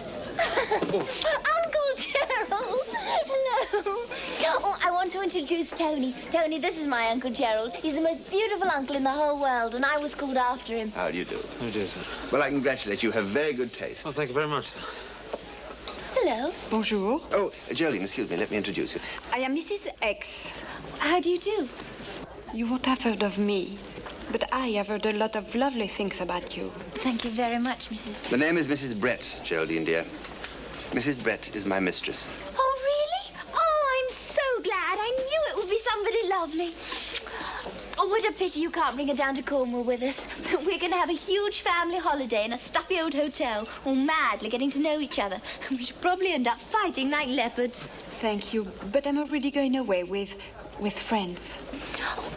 Uncle Gerald! Hello. Oh, I want to introduce Tony. Tony, this is my Uncle Gerald. He's the most beautiful uncle in the whole world, and I was called after him. How do you do? How do you do, sir? Well, I congratulate you. You have very good taste. Oh, thank you very much, sir. Hello. Bonjour. Oh, Geraldine, excuse me. Let me introduce you. I am Mrs. X. How do you do? You won't have heard of me, but I have heard a lot of lovely things about you. Thank you very much, Mrs. The name is Mrs. Brett, Geraldine, dear. Mrs. Brett is my mistress. Oh, really? Oh, I'm so glad. I knew it would be somebody lovely. Oh, what a pity you can't bring her down to Cornwall with us. We're going to have a huge family holiday in a stuffy old hotel, all madly getting to know each other. We should probably end up fighting like leopards. Thank you, but I'm already going away with friends.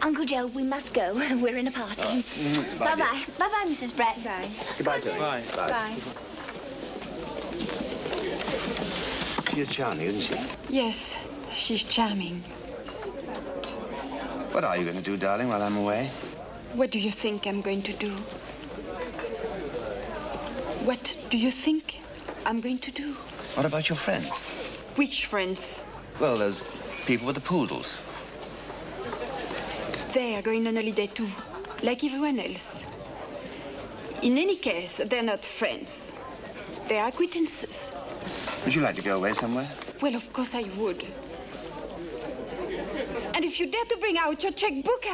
Uncle Gerald, we must go. We're in a party. Bye-bye. Bye-bye, Mrs. Brett. Bye. Goodbye, Tony. Bye. Bye. She is charming, isn't she? Yes, she's charming. What are you going to do, darling, while I'm away? What do you think I'm going to do? What do you think I'm going to do? What about your friends? Which friends? Well, those people with the poodles. They are going on holiday too, like everyone else. In any case, they're not friends. They're acquaintances. Would you like to go away somewhere? Well, of course I would. And if you dare to bring out your checkbook,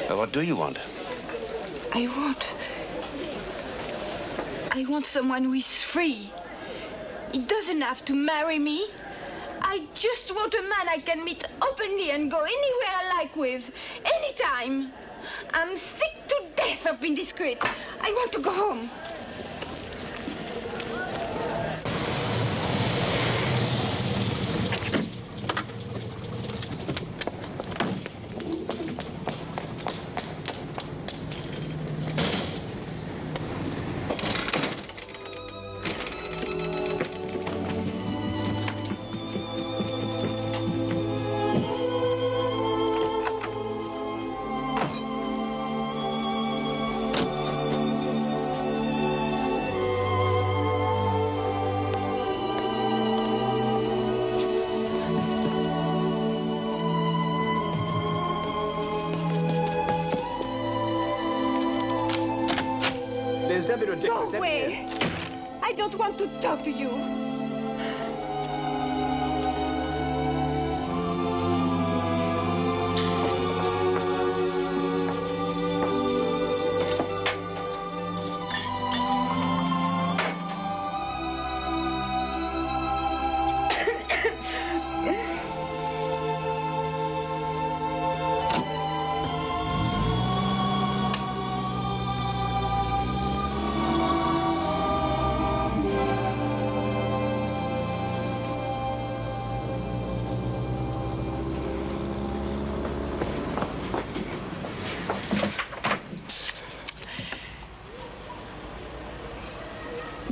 Well, what do you want? I want someone who is free. He doesn't have to marry me. I just want a man I can meet openly and go anywhere I like with, anytime. I'm sick to death of being discreet. I want to go home. Don't be ridiculous. Go away. I don't want to talk to you.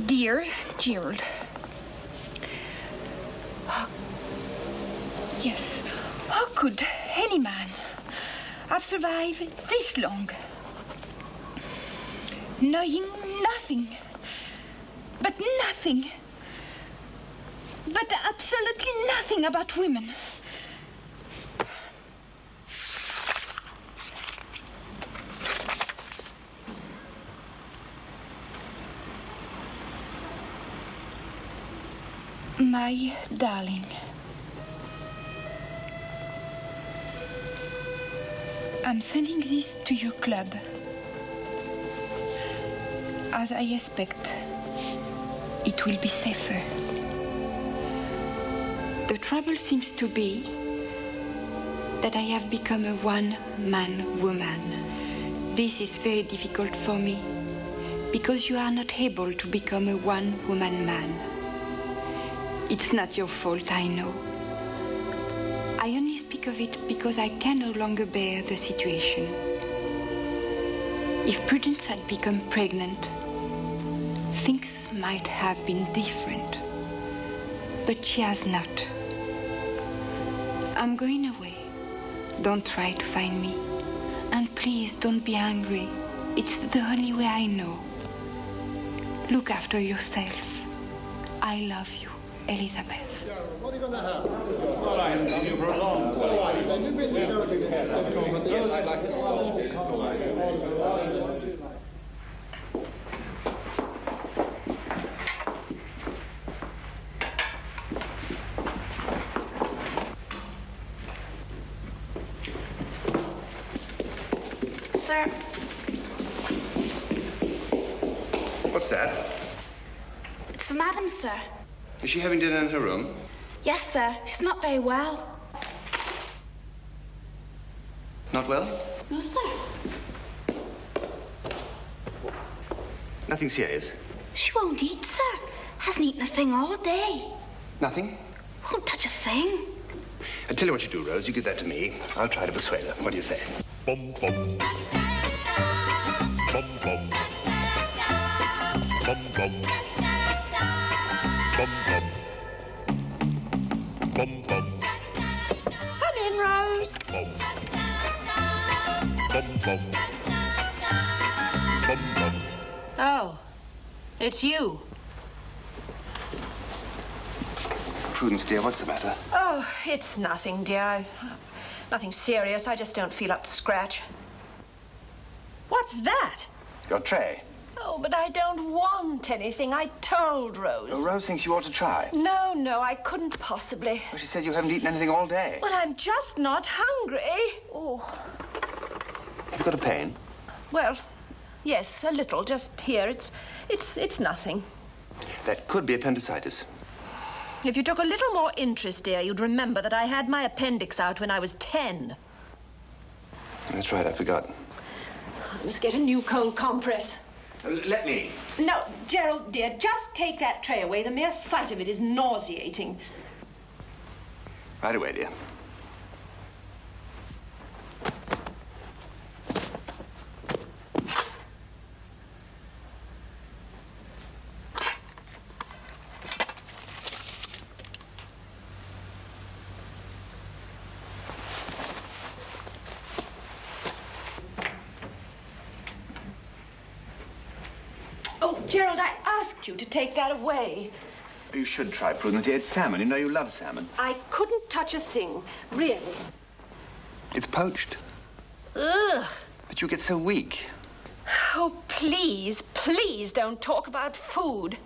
Dear Gerald. Yes, how could any man have survived this long? Knowing nothing, but absolutely nothing about women. My darling, I'm sending this to your club. As I expect, it will be safer. The trouble seems to be that I have become a one-man woman. This is very difficult for me, because you are not able to become a one-woman man. It's not your fault, I know. I only speak of it because I can no longer bear the situation. If Prudence had become pregnant, things might have been different. But she has not. I'm going away. Don't try to find me. And please don't be angry. It's the only way I know. Look after yourself. I love you. Elizabeth. What are you going to have? All right, I've seen you for a long time. All right, then you've been to show again. Yes, I'd like to. Sir. What's that? It's for Madam, sir. Is she having dinner in her room? Yes, sir. She's not very well. Not well? No, sir. Nothing serious? She won't eat, sir. Hasn't eaten a thing all day. Nothing? Won't touch a thing. I'll tell you what you do, Rose. You give that to me. I'll try to persuade her. What do you say? Bum, bum. Bum, bum. Bum, bum. Bum, bum. Bum, bum. Come in, Rose. Bum. Bum, bum. Bum, bum. Oh, it's you. Prudence, dear, what's the matter? Oh, it's nothing, dear. Nothing serious. I just don't feel up to scratch. What's that? Your tray. Oh, but I don't want anything. I told Rose. Oh, Rose thinks you ought to try. No, I couldn't possibly. Well, she said you haven't eaten anything all day. Well, I'm just not hungry. Oh. Have you got a pain? Well, yes, a little. Just here. It's nothing. That could be appendicitis. If you took a little more interest, dear, you'd remember that I had my appendix out when I was 10. That's right, I forgot. I must get a new cold compress. Let me. No, Gerald, dear, just take that tray away. The mere sight of it is nauseating. Right away, dear. Oh, Gerald, I asked you to take that away. You should try, Prudence, dear. It's salmon. You know you love salmon. I couldn't touch a thing, really. It's poached. Ugh. But you get so weak. Oh, please, please don't talk about food.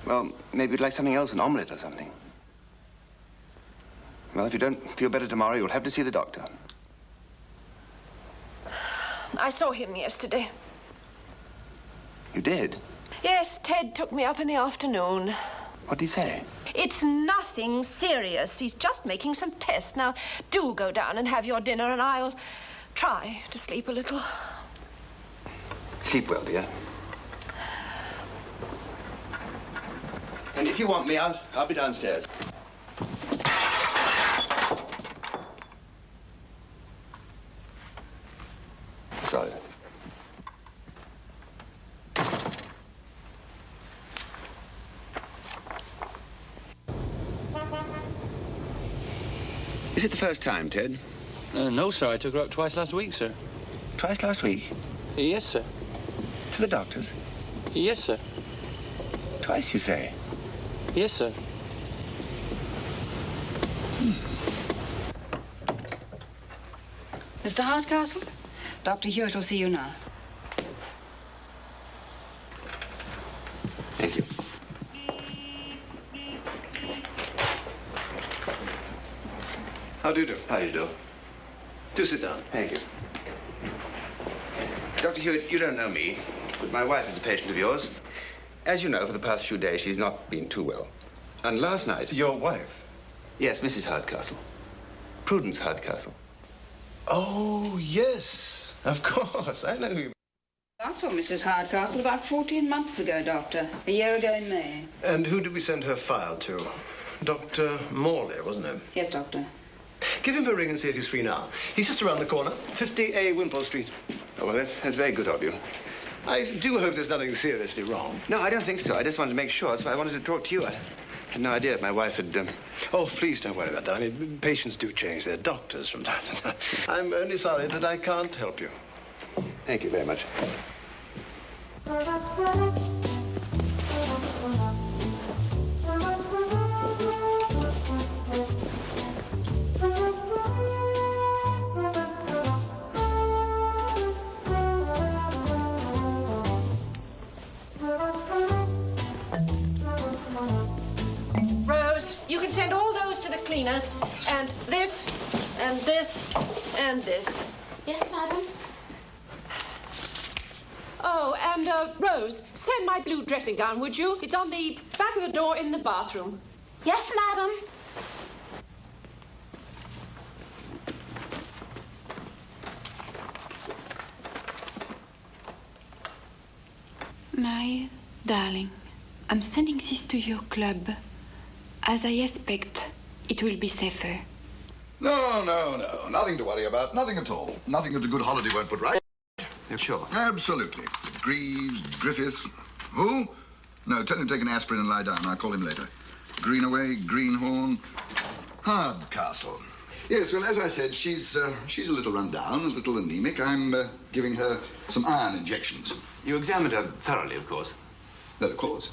Well, maybe you'd like something else, an omelette or something. Well, if you don't feel better tomorrow, you'll have to see the doctor. I saw him yesterday. You did? Yes, Ted took me up in the afternoon. What did he say? It's nothing serious. He's just making some tests. Now, do go down and have your dinner, and I'll try to sleep a little. Sleep well, dear. And if you want me, I'll be downstairs. Sorry. Is it the first time, Ted? No, sir. I took her up twice last week, sir. Twice last week? Yes, sir. To the doctor's? Yes, sir. Twice, you say? Yes, sir. Mr. Hardcastle, Dr. Hewitt will see you now. Thank you. How do you do? How do you do? Do sit down. Thank you. Dr. Hewitt, you don't know me, but my wife is a patient of yours. As you know, for the past few days, she's not been too well. And last night... Your wife? Yes, Mrs. Hardcastle. Prudence Hardcastle. Oh, yes. Of course. I know who you mean. I saw Mrs. Hardcastle about 14 months ago, Doctor. A year ago in May. And who did we send her file to? Dr. Morley, wasn't it? Yes, Doctor. Give him a ring and see if he's free now. He's just around the corner, 50A Wimpole Street. Oh, well, that's very good of you. I do hope there's nothing seriously wrong. No, I don't think so. I just wanted to make sure. That's why I wanted to talk to you. I had no idea if my wife had... Oh, please don't worry about that. I mean, patients do change their doctors from time to time. I'm only sorry that I can't help you. Thank you very much. Rose, you can send all those to the cleaners, and this, and this, and this. Yes, madam. Oh, and, Rose, send my blue dressing gown, would you? It's on the back of the door in the bathroom. Yes, madam. My darling, I'm sending this to your club. As I expect, it will be safer. No. Nothing to worry about. Nothing at all. Nothing that a good holiday won't put right. Sure. Absolutely. Greaves, Griffiths. Who? No, tell him to take an aspirin and lie down. I'll call him later. Greenaway, Greenhorn, Hardcastle. Yes, well, as I said, she's a little run down, a little anemic. I'm giving her some iron injections. You examined her thoroughly, of course. Well, of course.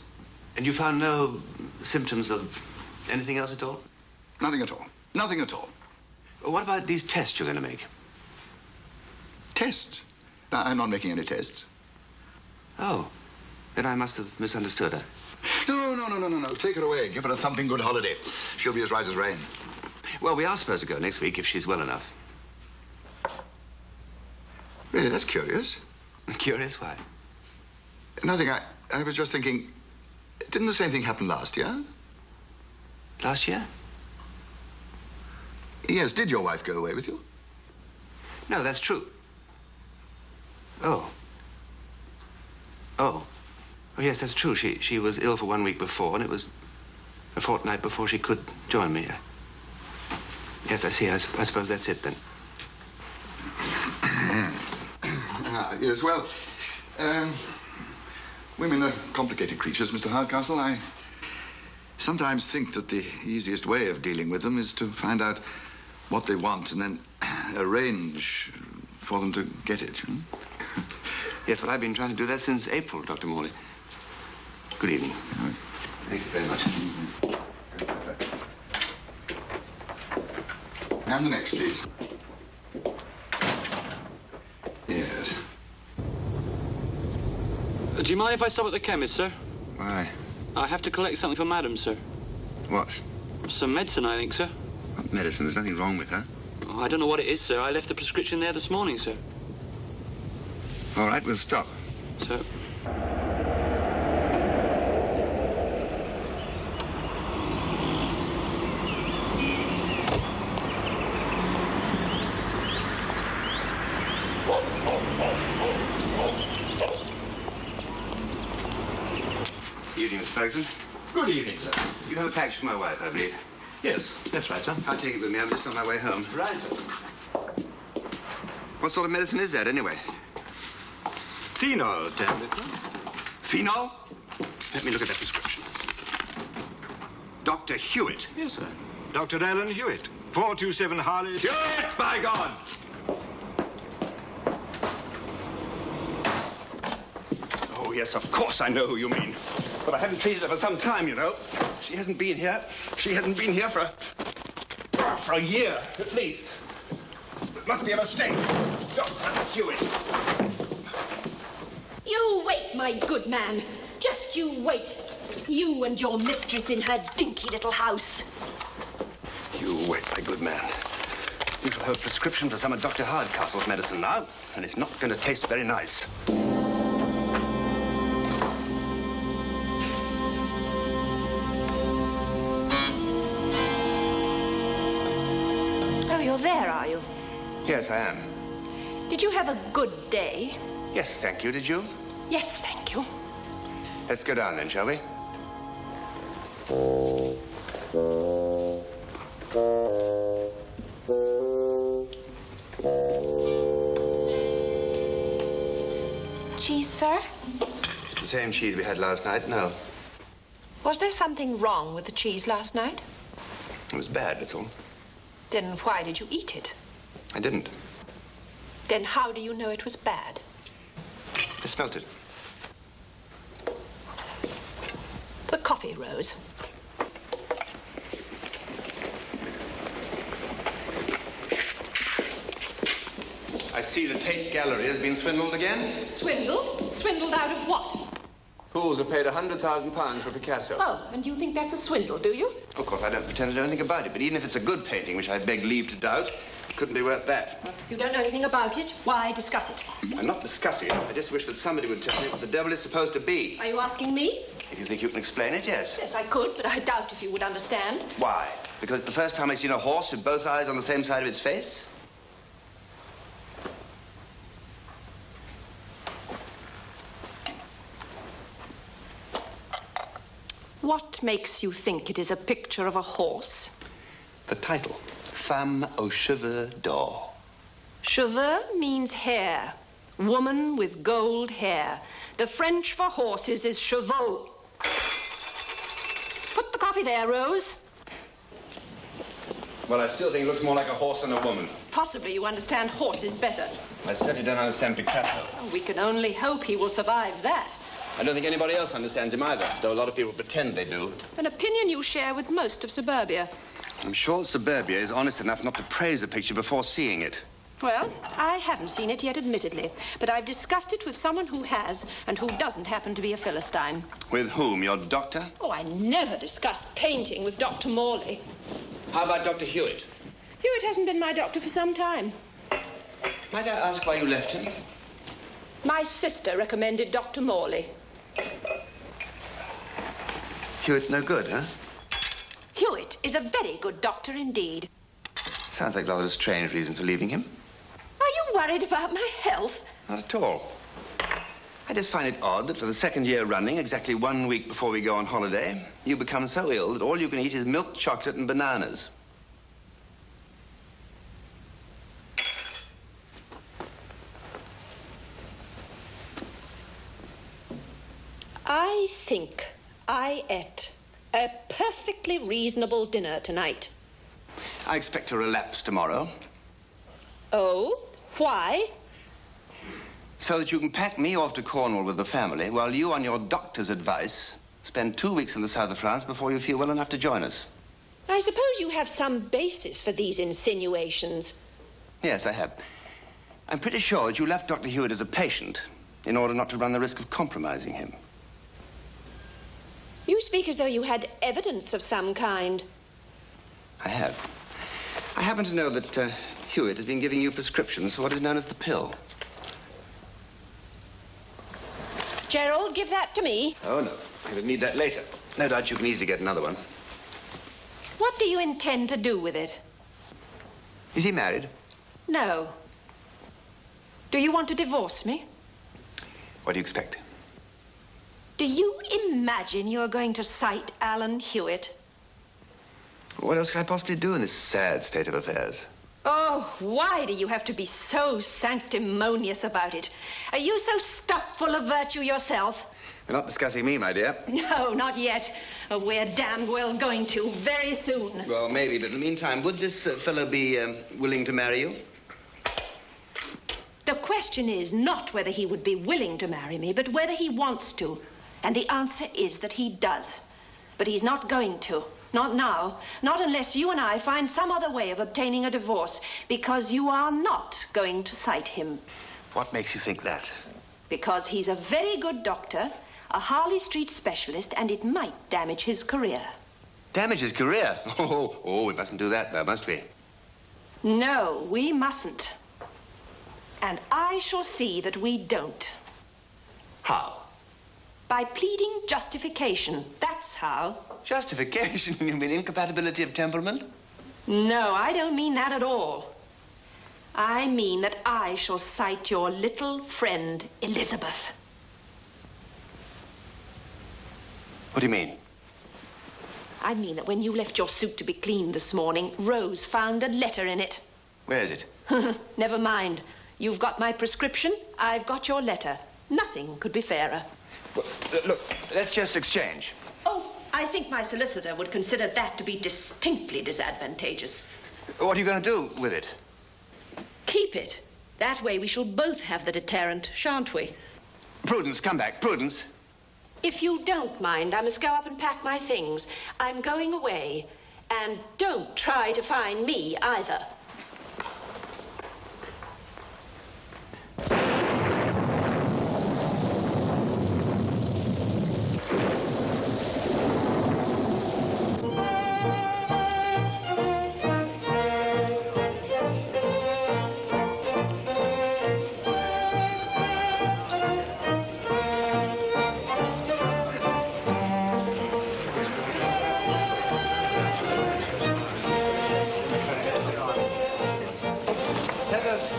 And you found no symptoms of anything else at all? Nothing at all. Nothing at all. Well, what about these tests you're going to make? Tests? No, I'm not making any tests. Oh. Then I must have misunderstood her. No. Take her away. Give her a thumping good holiday. She'll be as right as rain. Well, we are supposed to go next week if she's well enough. Really, that's curious. Curious? Why? Nothing. I was just thinking, didn't the same thing happen last year? Last year? Yes. Did your wife go away with you? No, that's true. Oh. Oh, yes, that's true. She was ill for 1 week before, and it was a fortnight before she could join me. Yes, I see. I suppose that's it, then. Yes, well, women are complicated creatures, Mr. Hardcastle. I sometimes think that the easiest way of dealing with them is to find out what they want and then arrange for them to get it. Yes, well, I've been trying to do that since April, Dr. Morley. Good evening. Thank you very much. And the next, please. Yes. Do you mind if I stop at the chemist, sir? Why? I have to collect something for Madam, sir. What? Some medicine, I think, sir. What medicine? There's nothing wrong with her. Oh, I don't know what it is, sir. I left the prescription there this morning, sir. All right, we'll stop. So... Evening, Mr. Ferguson. Good evening, sir. You have a package for my wife, I believe. Yes, that's right, sir. I'll take it with me. I'm just on my way home. Right, sir. What sort of medicine is that, anyway? Phenol tablet, sir. Phenol? Let me look at that prescription. Dr. Hewitt. Yes, sir. Dr. Alan Hewitt. 427 Harley... Hewitt, by God! Oh, yes, of course I know who you mean. But I haven't treated her for some time, you know. She hasn't been here. She hasn't been here for a year, at least. It must be a mistake. Dr. Hewitt. You wait, my good man. Just you wait. You and your mistress in her dinky little house. You wait, my good man. You shall have a prescription for some of Dr. Hardcastle's medicine now, and it's not going to taste very nice. Oh, you're there, are you? Yes, I am. Did you have a good day? Yes, thank you. Did you? Yes, thank you. Let's go down then, shall we? Cheese, sir? It's the same cheese we had last night, no. Was there something wrong with the cheese last night? It was bad, that's all. Then why did you eat it? I didn't. Then how do you know it was bad? I smelt it. The coffee, Rose. I see the Tate Gallery has been swindled again. Swindled? Swindled out of what? Fools have paid £100,000 for Picasso. Oh, and you think that's a swindle, do you? Of course, I don't pretend to know anything about it, but even if it's a good painting, which I beg leave to doubt, it couldn't be worth that. You don't know anything about it. Why discuss it? I'm not discussing it. I just wish that somebody would tell me what the devil it's supposed to be. Are you asking me? If you think you can explain it, yes. Yes, I could, but I doubt if you would understand. Why? Because it's the first time I've seen a horse with both eyes on the same side of its face? What makes you think it is a picture of a horse? The title, Femme aux cheveux d'or. Cheveux means hair. Woman with gold hair. The French for horses is chevaux. Put the coffee there, Rose. Well, I still think it looks more like a horse than a woman. Possibly you understand horses better. I certainly don't understand Picasso. Oh, we can only hope he will survive that. I don't think anybody else understands him either, though a lot of people pretend they do. An opinion you share with most of suburbia. I'm sure suburbia is honest enough not to praise a picture before seeing it. Well, I haven't seen it yet, admittedly, but I've discussed it with someone who has and who doesn't happen to be a Philistine. With whom? Your doctor? Oh, I never discuss painting with Dr. Morley. How about Dr. Hewitt? Hewitt hasn't been my doctor for some time. Might I ask why you left him? My sister recommended Dr. Morley. Hewitt no good, huh? Hewitt is a very good doctor indeed. Sounds like rather a strange reason for leaving him. Are you worried about my health? Not at all. I just find it odd that for the second year running, exactly 1 week before we go on holiday, you become so ill that all you can eat is milk, chocolate, and bananas. I think I ate a perfectly reasonable dinner tonight. I expect a relapse tomorrow. Oh? Why? So that you can pack me off to Cornwall with the family while you, on your doctor's advice, spend 2 weeks in the south of France before you feel well enough to join us. I suppose you have some basis for these insinuations. Yes, I have. I'm pretty sure that you left Dr. Hewitt as a patient in order not to run the risk of compromising him. You speak as though you had evidence of some kind. I have. I happen to know that Hewitt has been giving you prescriptions for what is known as the pill. Gerald, give that to me. Oh, no. I will need that later. No doubt you can easily get another one. What do you intend to do with it? Is he married? No. Do you want to divorce me? What do you expect? Do you imagine you're going to cite Alan Hewitt? What else can I possibly do in this sad state of affairs? Oh, why do you have to be so sanctimonious about it? Are you so stuffed full of virtue yourself? We're not discussing me, my dear. No, not yet. We're damned well going to very soon. Well, maybe, but in the meantime, would this fellow be willing to marry you? The question is not whether he would be willing to marry me, but whether he wants to. And the answer is that he does. But he's not going to. Not now. Not unless you and I find some other way of obtaining a divorce, because you are not going to cite him. What makes you think that? Because he's a very good doctor, a Harley Street specialist, and it might damage his career. Damage his career? Oh, we mustn't do that, though, must we? No, we mustn't. And I shall see that we don't. How? By pleading justification. That's how. Justification? You mean incompatibility of temperament? No, I don't mean that at all. I mean that I shall cite your little friend, Elizabeth. What do you mean? I mean that when you left your suit to be cleaned this morning, Rose found a letter in it. Where is it? Never mind. You've got my prescription, I've got your letter. Nothing could be fairer. Well, look, let's just exchange. Oh, I think my solicitor would consider that to be distinctly disadvantageous. What are you going to do with it? Keep it. That way we shall both have the deterrent, shan't we? Prudence, come back. Prudence. If you don't mind, I must go up and pack my things. I'm going away. And don't try to find me either.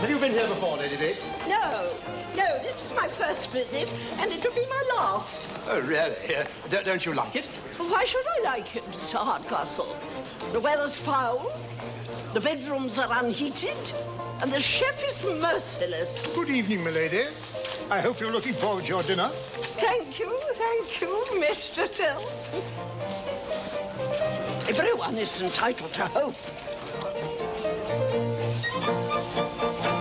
Have you been here before, Lady Bates? No, this is my first visit, and it'll be my last. Oh, really? Don't you like it? Why should I like it, Mr. Hardcastle? The weather's foul, the bedrooms are unheated, and the chef is merciless. Good evening, milady. I hope you're looking forward to your dinner. Thank you, Mr. Tell. Everyone is entitled to hope.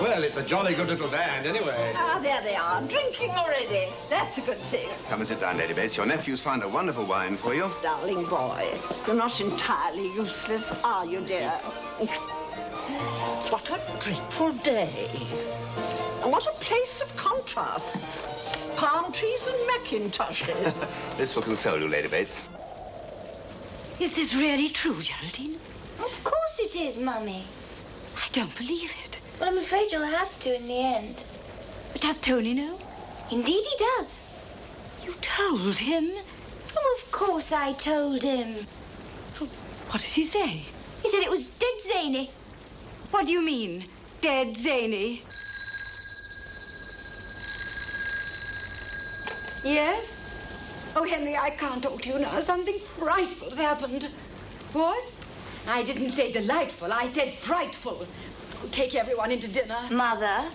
Well, it's a jolly good little band, anyway. Ah, there they are, drinking already. That's a good thing. Come and sit down, Lady Bates. Your nephew's found a wonderful wine for you. Darling boy, you're not entirely useless, are you, dear? What a dreadful day. And what a place of contrasts. Palm trees and Macintoshes. This will console you, Lady Bates. Is this really true, Geraldine? Of course it is, Mummy. I don't believe it. But I'm afraid you'll have to in the end. But does Tony know? Indeed he does. You told him? Oh, of course I told him. What did he say? He said it was dead zany. What do you mean, dead zany? Yes? Oh, Henry, I can't talk to you now. Something frightful's happened. What? I didn't say delightful. I said frightful. Take everyone into dinner. Mother?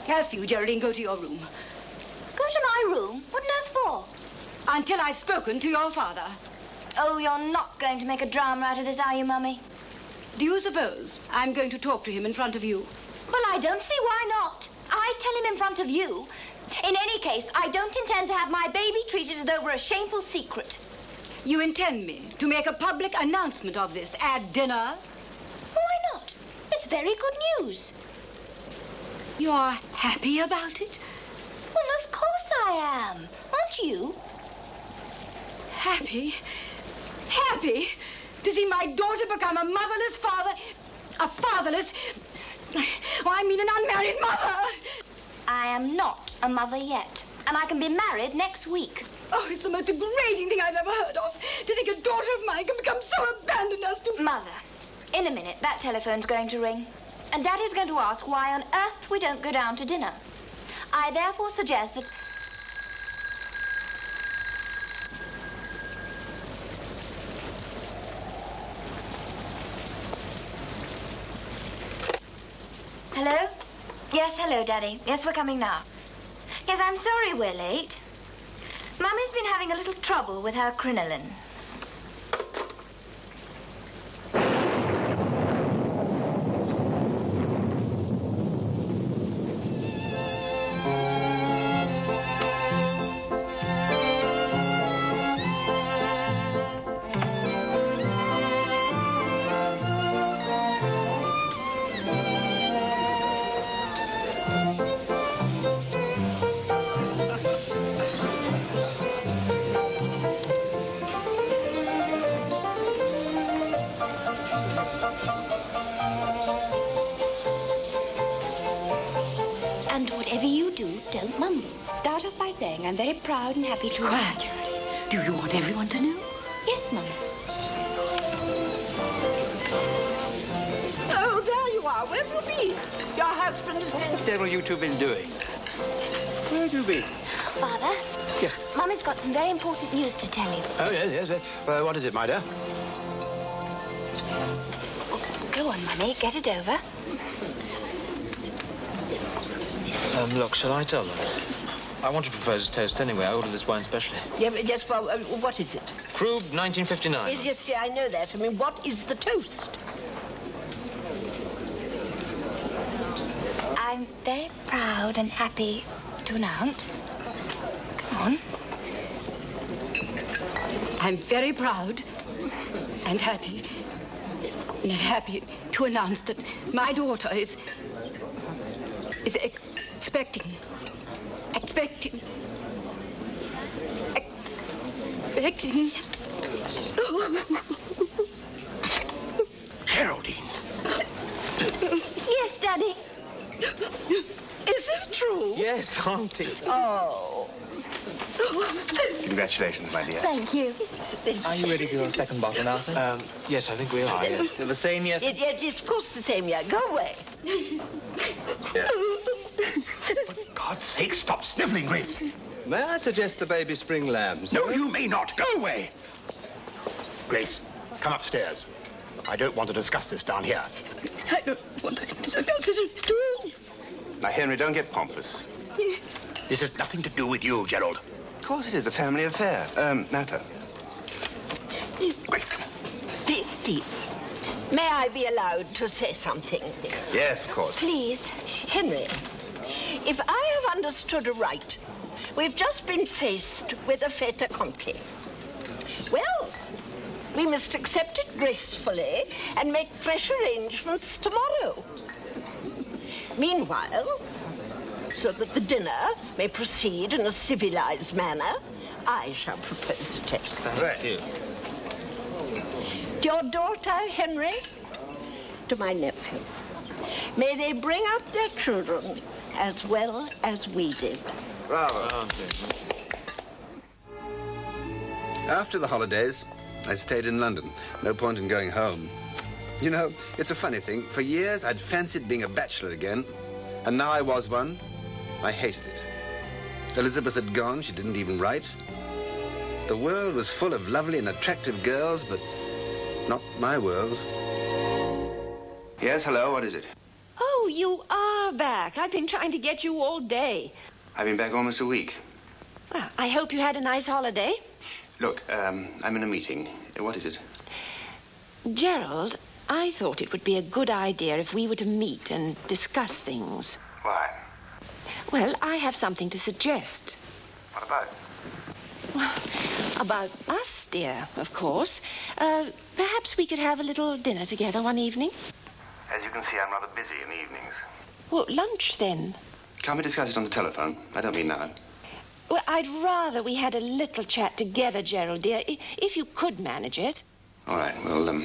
As for you, Geraldine, go to your room. Go to my room? What on earth for? Until I've spoken to your father. Oh, you're not going to make a drama out of this, are you, Mummy? Do you suppose I'm going to talk to him in front of you? Well, I don't see why not. I tell him in front of you. In any case, I don't intend to have my baby treated as though it were a shameful secret. You intend me to make a public announcement of this at dinner? Why not? It's very good news. You're happy about it? Well, of course I am. Aren't you? Happy? Happy? To see my daughter become a motherless father... A fatherless... Oh, I mean an unmarried mother. I am not a mother yet. And I can be married next week. Oh, it's the most degrading thing I've ever heard of. To think a daughter of mine can become so abandoned as to... Mother, in a minute, that telephone's going to ring. And Daddy's going to ask why on earth we don't go down to dinner. I therefore suggest that... Hello? Yes, hello, Daddy. Yes, we're coming now. Yes, I'm sorry we're late. Mummy's been having a little trouble with her crinoline. And whatever you do, don't mumble. Start off by saying, I'm very proud and happy to... Quiet, Judy. Do you want everyone to know? Yes, Mummy. Oh, there you are. Where have you been? Your husband's been... What the devil you two been doing? Where have you been? Father? Yes. Mummy's got some very important news to tell you. Oh, yes. What is it, my dear? Go on, Mummy. Get it over. Look, shall I tell them? I want to propose a toast anyway. I ordered this wine specially. Yeah, yes, well, what is it? Krug, 1959. Yes, I know that. I mean, what is the toast? I'm very proud and happy to announce... Come on. I'm very proud and happy to announce that my daughter is expecting. Geraldine. Yes, Daddy. Is this true? Yes, Auntie. Oh. Congratulations, my dear. Thank you. Are you ready for your second bottle now, sir? Yes, I think we are. Yes. The same, yes? Yes, of course the same, yeah. Go away. For God's sake, stop sniveling, Grace. May I suggest the baby spring lambs? No, you may not. Go away. Grace, come upstairs. I don't want to discuss this down here. I don't want to discuss it at all. Now, Henry, don't get pompous. This has nothing to do with you, Gerald. Of course it is a family affair. Matter. Grace. Please, may I be allowed to say something? Yes, of course. Please. Henry, if I have understood aright, we've just been faced with a fait accompli. Well, we must accept it gracefully and make fresh arrangements tomorrow. Meanwhile, so that the dinner may proceed in a civilized manner, I shall propose a toast. Thank you. To your daughter, Henry, to my nephew. May they bring up their children as well as we did. Bravo. After the holidays, I stayed in London. No point in going home. You know, it's a funny thing. For years, I'd fancied being a bachelor again. And now I was one. I hated it. Elizabeth had gone. She didn't even write. The world was full of lovely and attractive girls, but not my world. Yes, hello, what is it? Oh, you are back. I've been trying to get you all day. I've been back almost a week. Well, I hope you had a nice holiday. Look, I'm in a meeting. What is it? Gerald, I thought it would be a good idea if we were to meet and discuss things. Why? Well, I have something to suggest. What about? Well, about us, dear, of course. Perhaps we could have a little dinner together one evening. As you can see, I'm rather busy in the evenings. Well, lunch then. Can't we discuss it on the telephone? I don't mean now. Well, I'd rather we had a little chat together, Gerald, dear, if you could manage it. All right, well,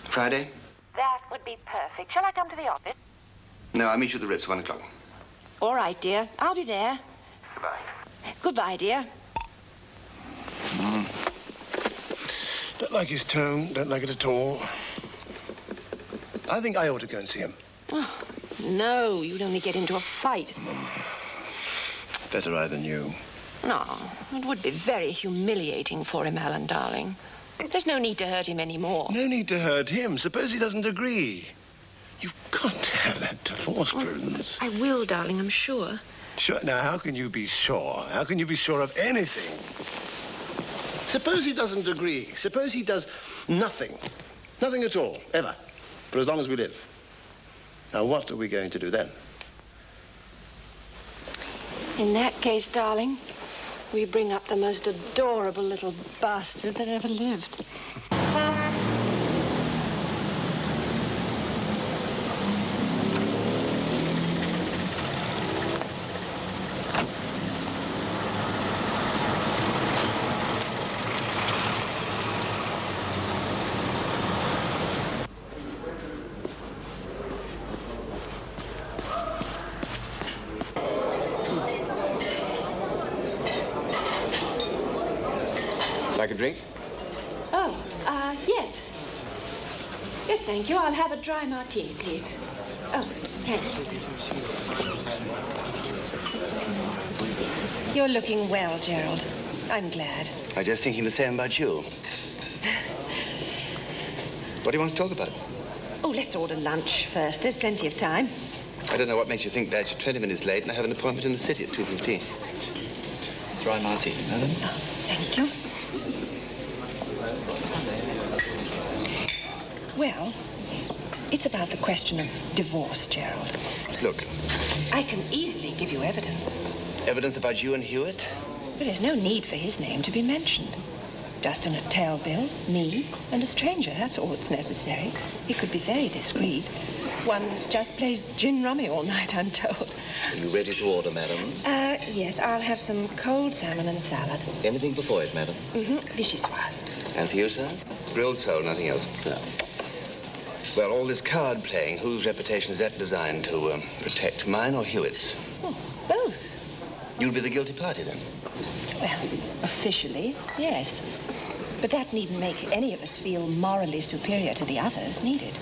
Friday? That would be perfect. Shall I come to the office? No, I'll meet you at the Ritz, 1 o'clock. All right, dear. I'll be there. Goodbye. Goodbye, dear. Don't like his tone, don't like it at all. I think I ought to go and see him. Oh, no, you'd only get into a fight. Better I than you. No, it would be very humiliating for him, Alan, darling. There's no need to hurt him anymore. No need to hurt him. Suppose he doesn't agree. You've got to have that divorce, Prudence. I will, darling, I'm sure. Sure. Now, how can you be sure? How can you be sure of anything? Suppose he doesn't agree. Suppose he does nothing. Nothing at all, ever. For as long as we live. Now, what are we going to do then? In that case, darling, we bring up the most adorable little bastard that ever lived. Like a drink? Oh, yes. Yes, thank you. I'll have a dry martini, please. Oh, thank you. You're looking well, Gerald. I'm glad. I was just thinking the same about you. What do you want to talk about? Oh, let's order lunch first. There's plenty of time. I don't know what makes you think that. You're 20 minutes late and I have an appointment in the city at 2:15. Dry martini, madam. Oh, thank you. Well, it's about the question of divorce, Gerald. Look. I can easily give you evidence. Evidence about you and Hewitt? But there's no need for his name to be mentioned. Just an hotel bill, me, and a stranger. That's all that's necessary. He could be very discreet. One just plays gin rummy all night, I'm told. Are you ready to order, madam? Yes, I'll have some cold salmon and salad. Anything before it, madam? Vichyssoise. And for you, sir? Grilled sole, nothing else, sir. Well, all this card playing, whose reputation is that designed to protect? Mine or Hewitt's? Oh, both. You'll be the guilty party, then? Well, officially, yes. But that needn't make any of us feel morally superior to the others, need it?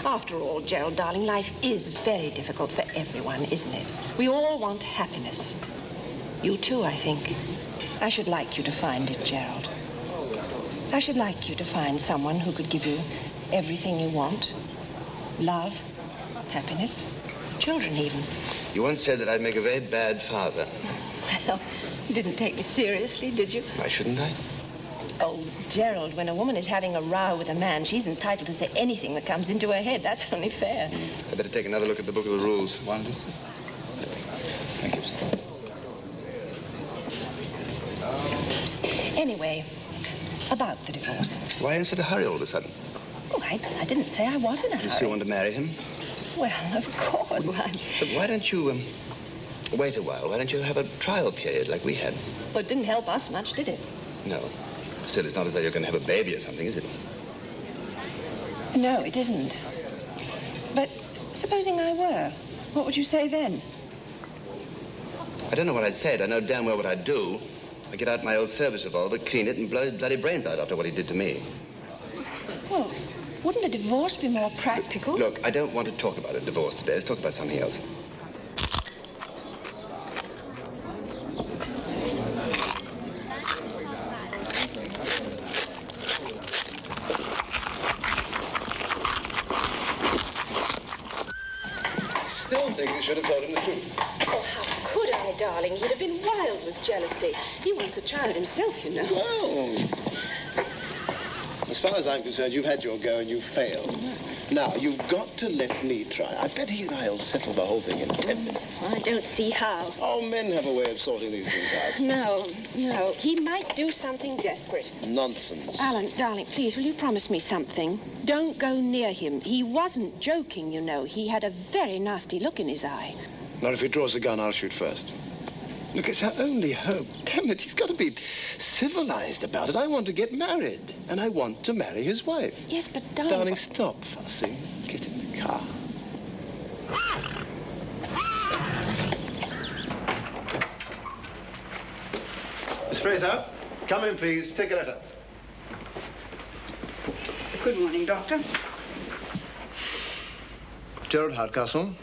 After all, Gerald, darling, life is very difficult for everyone, isn't it? We all want happiness. You too, I think. I should like you to find it, Gerald. I should like you to find someone who could give you everything you want. Love, happiness, children even. You once said that I'd make a very bad father. Well, you didn't take me seriously, did you? Why shouldn't I? Oh, Gerald, when a woman is having a row with a man, she's entitled to say anything that comes into her head. That's only fair. I better take another look at the book of the rules. Wonderful. Thank you, sir. Anyway, about the divorce. Why in such a hurry all of a sudden? Oh, I didn't say I was in a hurry. You still want to marry him? Well, of course. But why don't you wait a while? Why don't you have a trial period like we had? Well, it didn't help us much, did it? No. Still, it's not as though you're going to have a baby or something, is it? No, it isn't. But supposing I were, what would you say then? I don't know what I'd say. I know damn well what I'd do. I'd get out my old service revolver, clean it, and blow his bloody brains out after what he did to me. Well, wouldn't a divorce be more practical? Look, I don't want to talk about a divorce today. Let's talk about something else. Still think you should have told him the truth. Oh, how could I, darling? He'd have been wild with jealousy. He wants a child himself, you know. Well, As far as I'm concerned, you've had your go and you've failed. Now, you've got to let me try. I bet he and I will settle the whole thing in 10 minutes. I don't see how. Oh, men have a way of sorting these things out. No. He might do something desperate. Nonsense. Alan, darling, please, will you promise me something? Don't go near him. He wasn't joking, you know. He had a very nasty look in his eye. Now, if he draws a gun, I'll shoot first. Look, it's our only hope. Damn it, he's got to be civilized about it. I want to get married, and I want to marry his wife. Yes, but darling... Darling, stop fussing. Get in the car. Miss Fraser, come in, please. Take a letter. Good morning, Doctor. Gerald Hardcastle.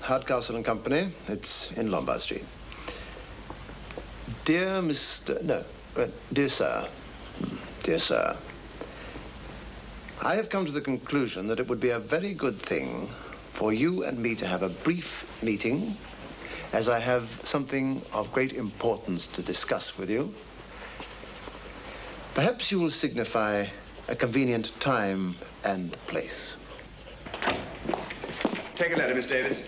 Hardcastle and Company. It's in Lombard Street. Dear Mr... No, dear Sir. Dear Sir. I have come to the conclusion that it would be a very good thing for you and me to have a brief meeting, as I have something of great importance to discuss with you. Perhaps you will signify a convenient time and place. Take a letter, Miss Davis.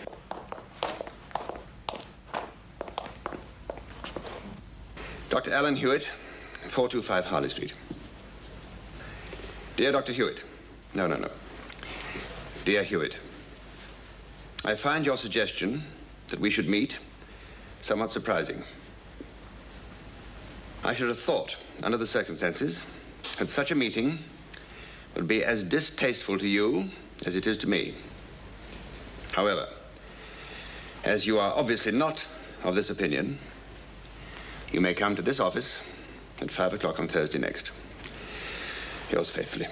Dr. Alan Hewitt, 425 Harley Street. Dear Dr. Hewitt. No. Dear Hewitt, I find your suggestion that we should meet somewhat surprising. I should have thought, under the circumstances, that such a meeting would be as distasteful to you as it is to me. However, as you are obviously not of this opinion, you may come to this office at 5 o'clock on Thursday next. Yours faithfully.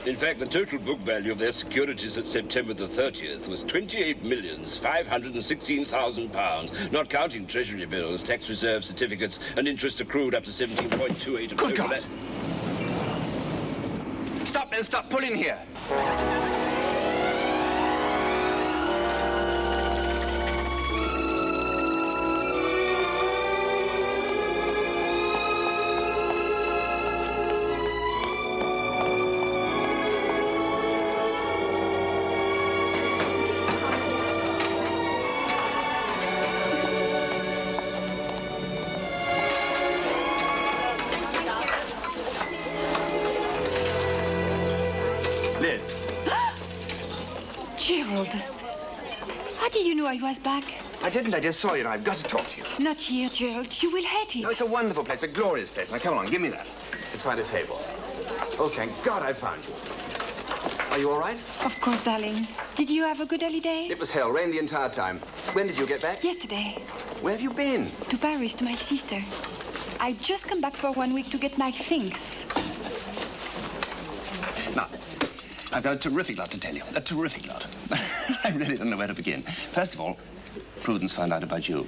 In fact, the total book value of their securities at September the 30th was £28,516,000, not counting treasury bills, tax reserve certificates, and interest accrued up to 17.28 of Good total... God! Stop, then, stop. Pull in here. Gerald, how did you know I was back? I didn't. I just saw you, and I've got to talk to you. Not here, Gerald. You will hate it. No, it's a wonderful place, a glorious place. Now, come on, give me that. Let's find a table. Oh, thank God I found you. Are you all right? Of course, darling. Did you have a good holiday? It was hell. Rained the entire time. When did you get back? Yesterday. Where have you been? To Paris, to my sister. I just come back for 1 week to get my things. Now, I've got a terrific lot to tell you. A terrific lot. I really don't know where to begin. First of all, Prudence found out about you.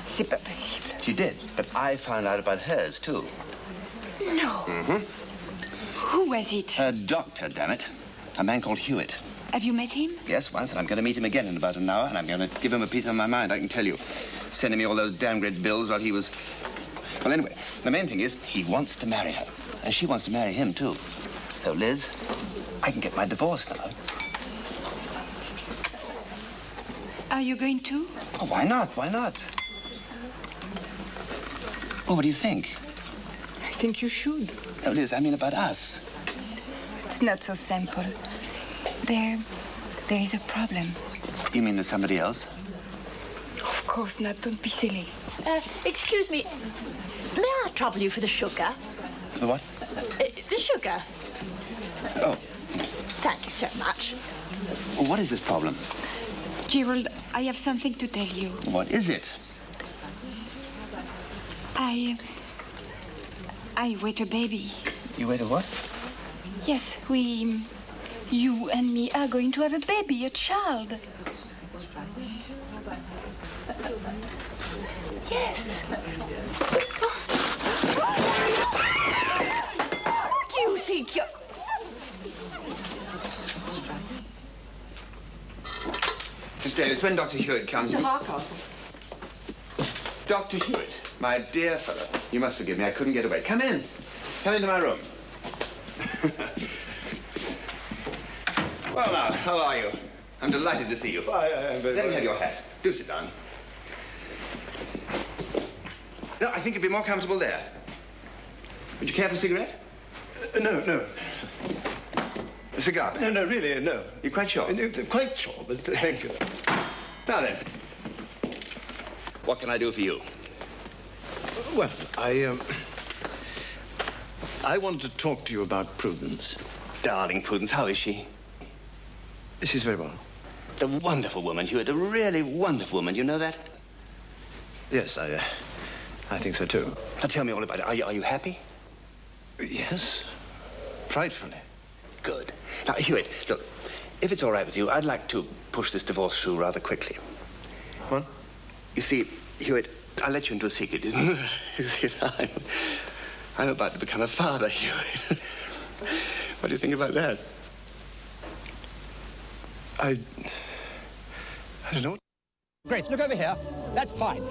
C'est pas possible. She did, but I found out about hers, too. No. Mm-hmm. Who was it? A doctor, damn it. A man called Hewitt. Have you met him? Yes, once, and I'm going to meet him again in about an hour, and I'm going to give him a piece of my mind, I can tell you. Sending me all those damn great bills while he was... Well, anyway, the main thing is he wants to marry her, and she wants to marry him, too. So, Liz, I can get my divorce now. Are you going to? Oh, why not? Why not? Oh, what do you think? I think you should. No, Liz, I mean about us. It's not so simple. There is a problem. You mean there's somebody else? Of course not. Don't be silly. Excuse me. May I trouble you for the sugar? The what? The sugar. Oh. Thank you so much. Well, what is this problem? Gerald, I have something to tell you. What is it? I wait a baby. You wait a what? Yes, you and me are going to have a baby, a child. Yes. What do you think you're... Miss Davis, when Dr. Hewitt comes... Mr. Hardcastle. Dr. Hewitt, my dear fellow, you must forgive me. I couldn't get away. Come in. Come into my room. Well, now, how are you? I'm delighted to see you. I'm very Let me well. have your hat. Do sit down. No, I think you'd be more comfortable there. Would you care for a cigarette? No. A cigar? No, really, no. You're quite sure? Quite sure, but thank you. Now then, what can I do for you? Well, I wanted to talk to you about Prudence. Darling Prudence, how is she? She's very well. A wonderful woman, Hewitt. A really wonderful woman. You know that? Yes, I think so, too. Now, tell me all about it. Are you happy? Yes. Frightfully. Good. Now, Hewitt, look, if it's all right with you, I'd like to push this divorce through rather quickly. What? You see, Hewitt, I'll let you into a secret. You see, I'm about to become a father, Hewitt. What do you think about that? I don't know. Grace, look over here. That's fine.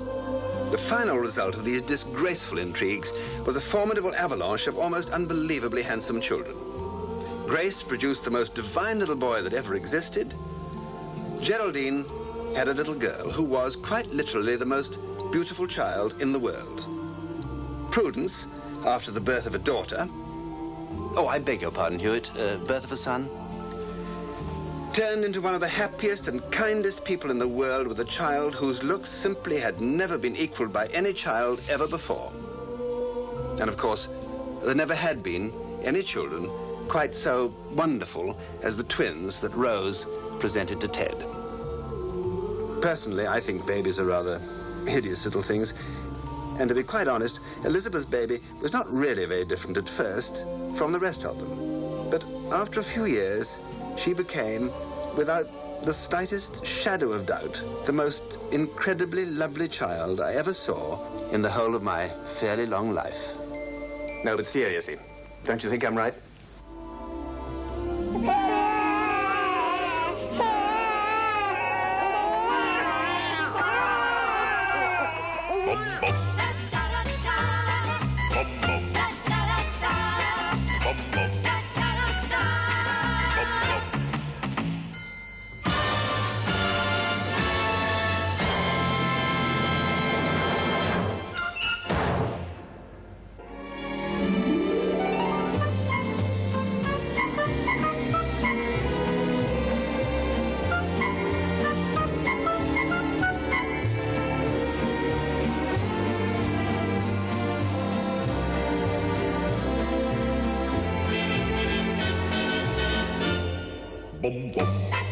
The final result of these disgraceful intrigues was a formidable avalanche of almost unbelievably handsome children. Grace produced the most divine little boy that ever existed. Geraldine had a little girl who was quite literally the most beautiful child in the world. Prudence, after the birth of a daughter... Oh, I beg your pardon, Hewitt. Birth of a son? Turned into one of the happiest and kindest people in the world with a child whose looks simply had never been equaled by any child ever before. And of course, there never had been any children quite so wonderful as the twins that Rose presented to Ted. Personally, I think babies are rather hideous little things. And to be quite honest, Elizabeth's baby was not really very different at first from the rest of them. But after a few years, she became, without the slightest shadow of doubt, the most incredibly lovely child I ever saw in the whole of my fairly long life. No, but seriously, don't you think I'm right? Bum, bum.